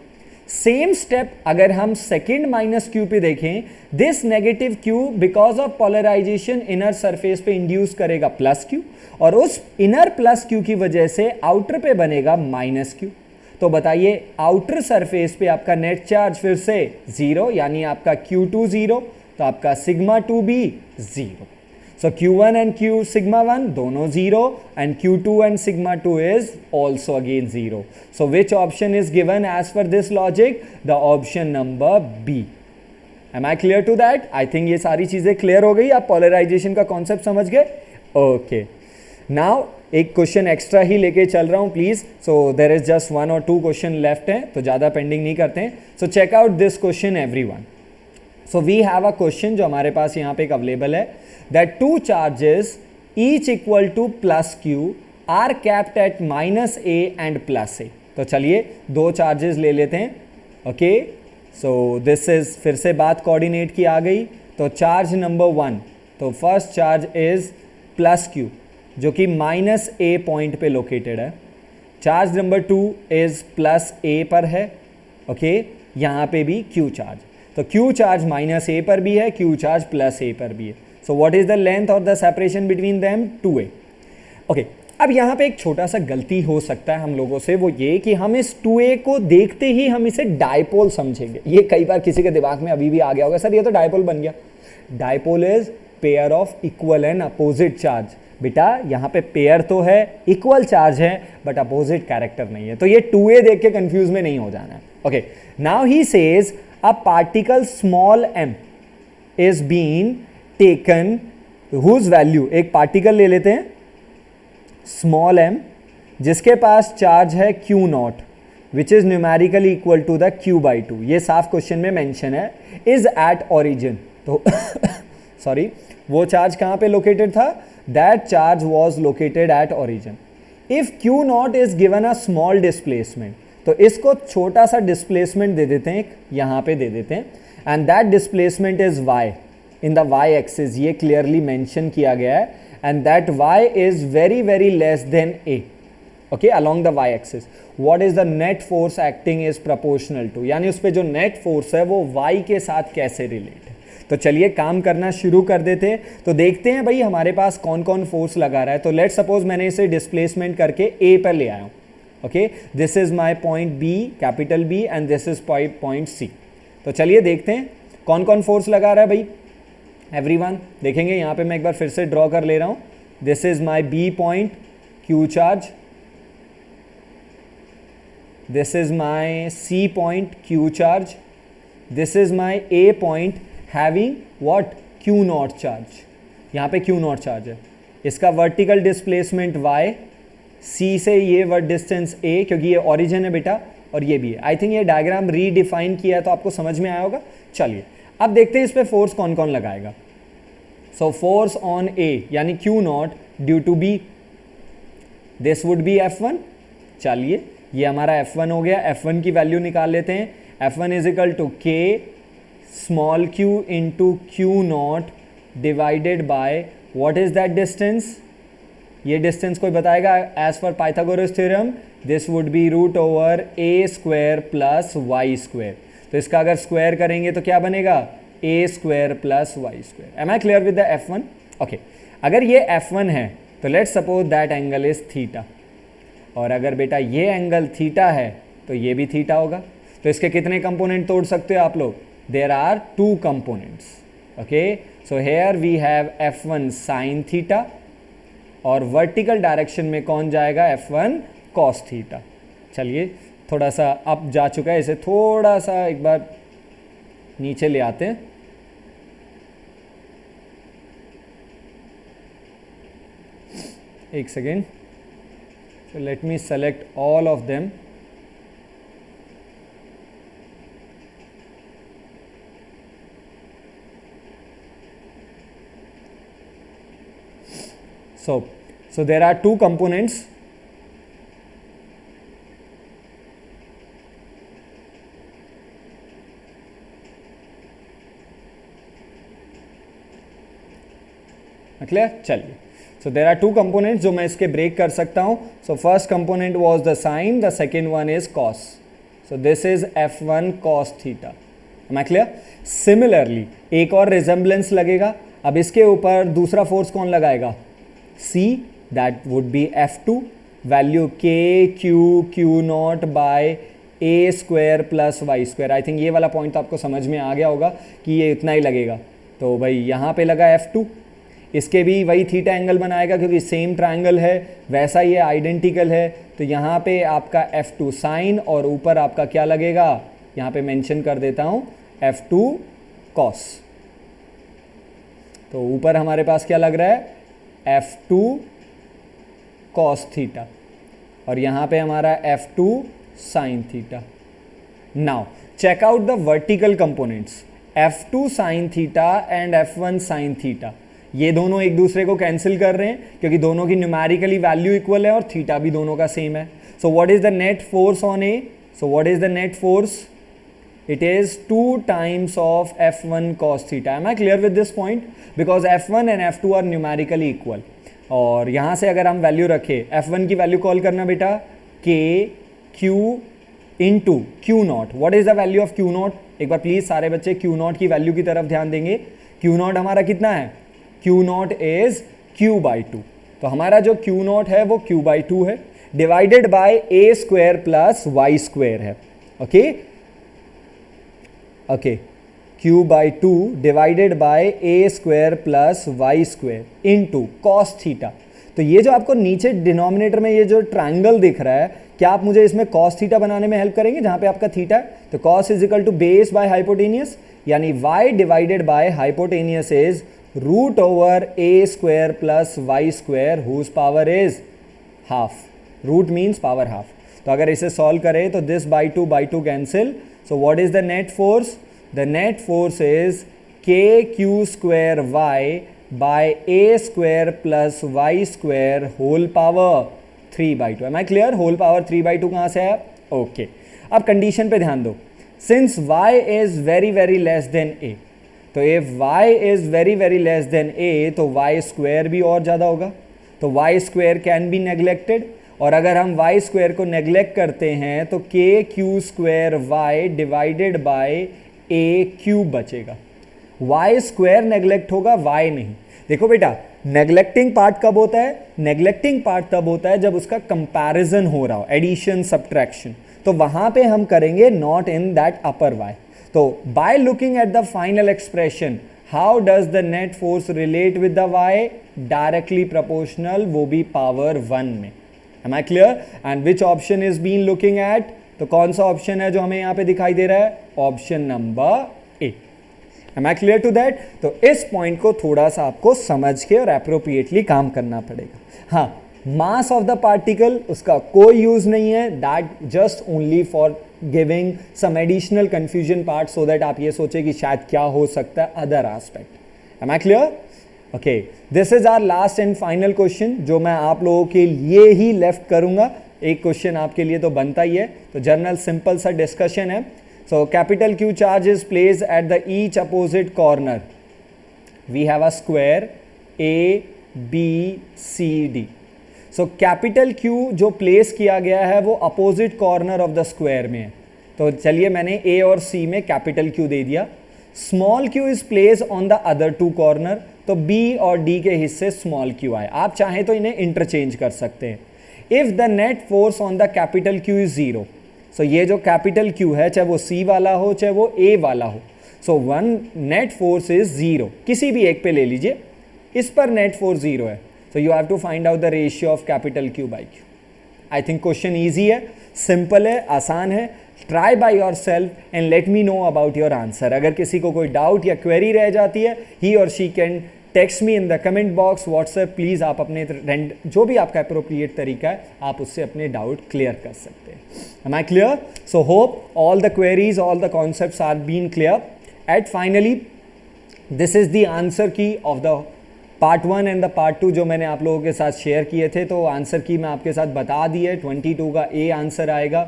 सेम स्टेप अगर हम सेकेंड माइनस Q पे देखें, this negative Q because of polarisation inner surface पे इंड्यूस करेगा प्लस Q, और उस इनर प्लस Q की वजह से आउटर पे बनेगा माइनस Q. तो बताइए, आउटर सरफेस पे आपका नेट चार्ज फिर से 0, यानी आपका Q2 0, तो आपका सिग्मा 2 भी 0. सो Q1 एंड Q सिग्मा 1 दोनों 0, and Q2 and sigma 2 is also again 0. So which option is given as per this logic? The option number B. Am I clear to that? I think ये सारी चीज़ें clear हो गई. आप polarisation का concept समझ गए? ओके, नाउ एक क्वेश्चन एक्स्ट्रा ही लेके चल रहा हूँ please. So there is just 1 or 2 question left हैं, तो ज़्यादा पेंडिंग नहीं करते हैं. So check out this question everyone. So we have a question जो हमारे पास यहाँ पे एक अवेलेबल है, that two charges each equal to plus Q are capped at minus A and plus A. तो चलिए दो चार्जेस ले लेते हैं। ओके, सो दिस इज, फिर से बात कोऑर्डिनेट की आ गई। तो चार्ज नंबर 1, तो first charge is plus Q जो कि माइनस ए पॉइंट पे लोकेटेड है। चार्ज नंबर 2 इज प्लस ए पर है। ओके, यहाँ पे भी क्यू चार्ज, तो क्यू चार्ज माइनस ए पर भी है, क्यू चार्ज प्लस ए पर भी है। So what is the length और the separation between them? 2a। Okay, अब यहाँ पे एक छोटा सा गलती हो सकता है हम लोगों से, वो ये कि हम इस 2a को देखते ही हम इसे डायपोल समझेंगे। ये कई बार किसी के दिमाग में अभी भी आ गया होगा, सर ये तो डायपोल बन गया। Dipole is pair of equal and opposite charge. बेटा यहाँ पे पेयर तो है, इक्वल चार्ज है, बट अपोजिट कैरेक्टर नहीं है। तो ये 2a देख के कंफ्यूज में नहीं हो जाना है। Okay, now he says a particle small m is been taken whose value, एक पार्टिकल ले लेते हैं स्मॉल m जिसके पास चार्ज है q naught which is numerically equal to the q/2। ये साफ क्वेश्चन में मेंशन है, इज एट ओरिजिन। तो सॉरी, वो चार्ज कहाँ पे लोकेटेड था? That charge was located at origin. If q naught is given a small displacement, तो इसको छोटा सा डिस्प्लेसमेंट दे देते हैं, यहाँ पे दे देते हैं, and that displacement is y in the y axis. ये क्लियरली मेंशन किया गया है, and that y is very very less than a, okay, along the y axis. What is the net force acting is proportional to, यानी उस पर जो net force है वो y के साथ कैसे रिलेट है। तो चलिए काम करना शुरू कर देते। तो देखते हैं भाई हमारे पास कौन कौन फोर्स लगा रहा है। तो लेट सपोज मैंने इसे डिस्प्लेसमेंट करके a पर ले आया हूँ। Okay, this is my point B, capital B, and this is point C। तो चलिए देखते हैं कौन कौन फोर्स लगा रहा है भाई। एवरीवन देखेंगे, यहाँ पे मैं एक बार फिर से ड्रॉ कर ले रहा हूँ। This is my B point, Q charge. This is my C point, Q charge. This is my A point having what? Q not charge. यहाँ पे Q नॉट चार्ज है, इसका वर्टिकल डिस्प्लेसमेंट y, C से ये word distance a, क्योंकि ये origin है बेटा, और ये भी है। आई थिंक ये डायग्राम रीडिफाइन किया है तो आपको समझ में आया होगा। चलिए अब देखते हैं इस पे फोर्स कौन कौन लगाएगा। सो फोर्स ऑन a यानी Q naught due to B, this would be F1। चलिए ये हमारा F1 हो गया। F1 की वैल्यू निकाल लेते हैं। F1 is equal to K small q into Q naught divided by what is that distance? ये डिस्टेंस कोई बताएगा? As per Pythagoras theorem this would be root over a square plus Y square. तो इसका अगर square करेंगे तो क्या बनेगा? a square plus Y square. Am I clear with the F1? Okay, अगर ये F1 है तो let's suppose that angle is theta, और अगर बेटा ये एंगल थीटा है तो ये भी थीटा होगा। तो इसके कितने कंपोनेंट तोड़ सकते हो आप लोग? There are 2 components. Okay, so here we have F1 sine theta, और वर्टिकल डायरेक्शन में कौन जाएगा? F1 cos theta. चलिए थोड़ा सा अप जा चुका है, इसे थोड़ा सा एक बार नीचे ले आते हैं। एक second, so let me select all of them. So there are 2 components. Clear? चलिए, so there are 2 components जो मैं इसके ब्रेक कर सकता हूँ. So first component was the sine, the second one is cos. So this is F1 cos theta. Am I clear? Similarly एक और resemblance लगेगा. अब इसके ऊपर दूसरा फोर्स कौन लगाएगा? C, that would be F2, value K Q नॉट by a square plus Y square. I think ये वाला पॉइंट तो आपको समझ में आ गया होगा कि ये इतना ही लगेगा. तो भाई यहाँ पे लगा F2, इसके भी वही थीटा एंगल बनाएगा क्योंकि सेम ट्रायंगल है, वैसा ये आइडेंटिकल है. तो यहाँ पे आपका F2 साइन और ऊपर आपका क्या लगेगा, यहाँ पे मेंशन कर देता हूँ F2 कॉस. तो ऊपर हमारे पास क्या लग रहा है F2 कॉस थीटा और यहाँ पे हमारा F2 sine theta. Now check out the vertical components. F2 sine theta and F1 sine theta, ये दोनों एक दूसरे को कैंसिल कर रहे हैं क्योंकि दोनों की न्यूमेरिकली वैल्यू इक्वल है और थीटा भी दोनों का सेम है. So what is the net force on A? So what is the net force? It is 2 times of F1 cos theta. Am I clear with this point? Because F1 and F2 are numerically equal. और यहाँ से अगर हम value रखें, F1 की value call करना बेटा K Q into Q not. What is the value of Q not? एक बार प्लीज सारे बच्चे Q नॉट की वैल्यू की तरफ ध्यान देंगे. Q नॉट हमारा कितना है? Q naught is Q/2. तो हमारा जो Q नॉट है वो Q/2 है, divided by a square plus Y square है. Okay okay, Q/2 divided by a square plus Y square into cos theta. तो ये जो आपको नीचे डिनोमिनेटर में ये जो ट्रायंगल दिख रहा है, क्या आप मुझे इसमें cos थीटा बनाने में हेल्प करेंगे जहां पे आपका थीटा है? तो cos is equal to base by hypotenuse, यानी y divided by hypotenuse is root over a square plus Y square whose power is half. Root means power half. तो अगर इसे सॉल्व करें तो this by two cancel. So what is the net force? The net force is kq square y by a square plus y square whole power 3/2. Am I clear? Whole power 3/2 कहाँ से है? Okay. अब condition पे ध्यान दो. Since y is very very less than a, तो if y is very very less than a, तो y square भी और ज़्यादा होगा. तो y square can be neglected. और अगर हम y स्क्वायर को नेग्लेक्ट करते हैं तो k q square y divided by a cube बचेगा. y स्क्वायर नेग्लेक्ट होगा, y नहीं. देखो बेटा, नेग्लेक्टिंग पार्ट कब होता है? नेग्लेक्टिंग पार्ट तब होता है जब उसका कंपैरिजन हो रहा हो, एडिशन सब्ट्रैक्शन. तो वहां पे हम करेंगे not in that upper y. तो by looking at the final expression, how does the net force relate with the y? Directly proportional, वो भी पावर 1 में. Am I clear? And which option is being looking at? तो कौन सा option है जो हमें यहाँ पे दिखाई दे रहा है? Option number A. Am I clear to that? तो इस पॉइंट को थोड़ा सा आपको समझ के और अप्रोप्रिएटली काम करना पड़ेगा. हाँ, मास ऑफ द पार्टिकल उसका कोई यूज नहीं है, that just only for giving some additional confusion part, so that आप ये सोचे कि शायद क्या हो सकता है other aspect. Am I clear? Okay, this is our last and final question जो मैं आप लोगों के लिए ही लेफ्ट करूंगा. एक क्वेश्चन आपके लिए तो बनता ही है. तो जनरल सिंपल सा डिस्कशन है. So capital q charge is placed at the each opposite corner. We have a square A B C D. So capital q जो प्लेस किया गया है वो opposite corner of the square में है. तो चलिए मैंने ए और सी में कैपिटल क्यू दे दिया. Small q is place on the other two corner. तो B और D के हिस्से स्मॉल क्यू आए. आप चाहें तो इन्हें इंटरचेंज कर सकते हैं. If the net force on the capital Q is 0, सो ये जो कैपिटल क्यू है चाहे वो C वाला हो चाहे वो A वाला हो, so one net force is 0. किसी भी एक पे ले लीजिए, इस पर नेट फोर्स 0 है. So you have to find out the ratio of capital q by q. I think question easy है, सिंपल है, आसान है. Try by yourself and let me know about your answer. अगर किसी को कोई doubt या क्वेरी रह जाती है, ही और she can text me in the comment box, WhatsApp. Please आप अपने जो भी आपका अप्रोप्रिएट तरीका है आप उससे अपने डाउट क्लियर कर सकते हैं. Am I clear? So hope all the queries, all the concepts are been clear. At finally this is the answer key of the part 1 and the part 2 जो मैंने आप लोगों के साथ शेयर किए थे. तो आंसर की मैं आपके साथ बता दी है. 22 का ए आंसर आएगा.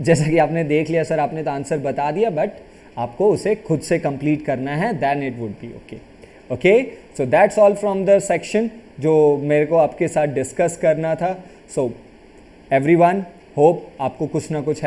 जैसा कि आपने देख लिया सर, आपने तो आंसर बता दिया, बट आपको उसे खुद से कंप्लीट करना है, then it would be okay. Okay, so that's all from the section जो मेरे को आपके साथ डिस्कस करना था. सो एवरीवन, होप आपको कुछ ना कुछ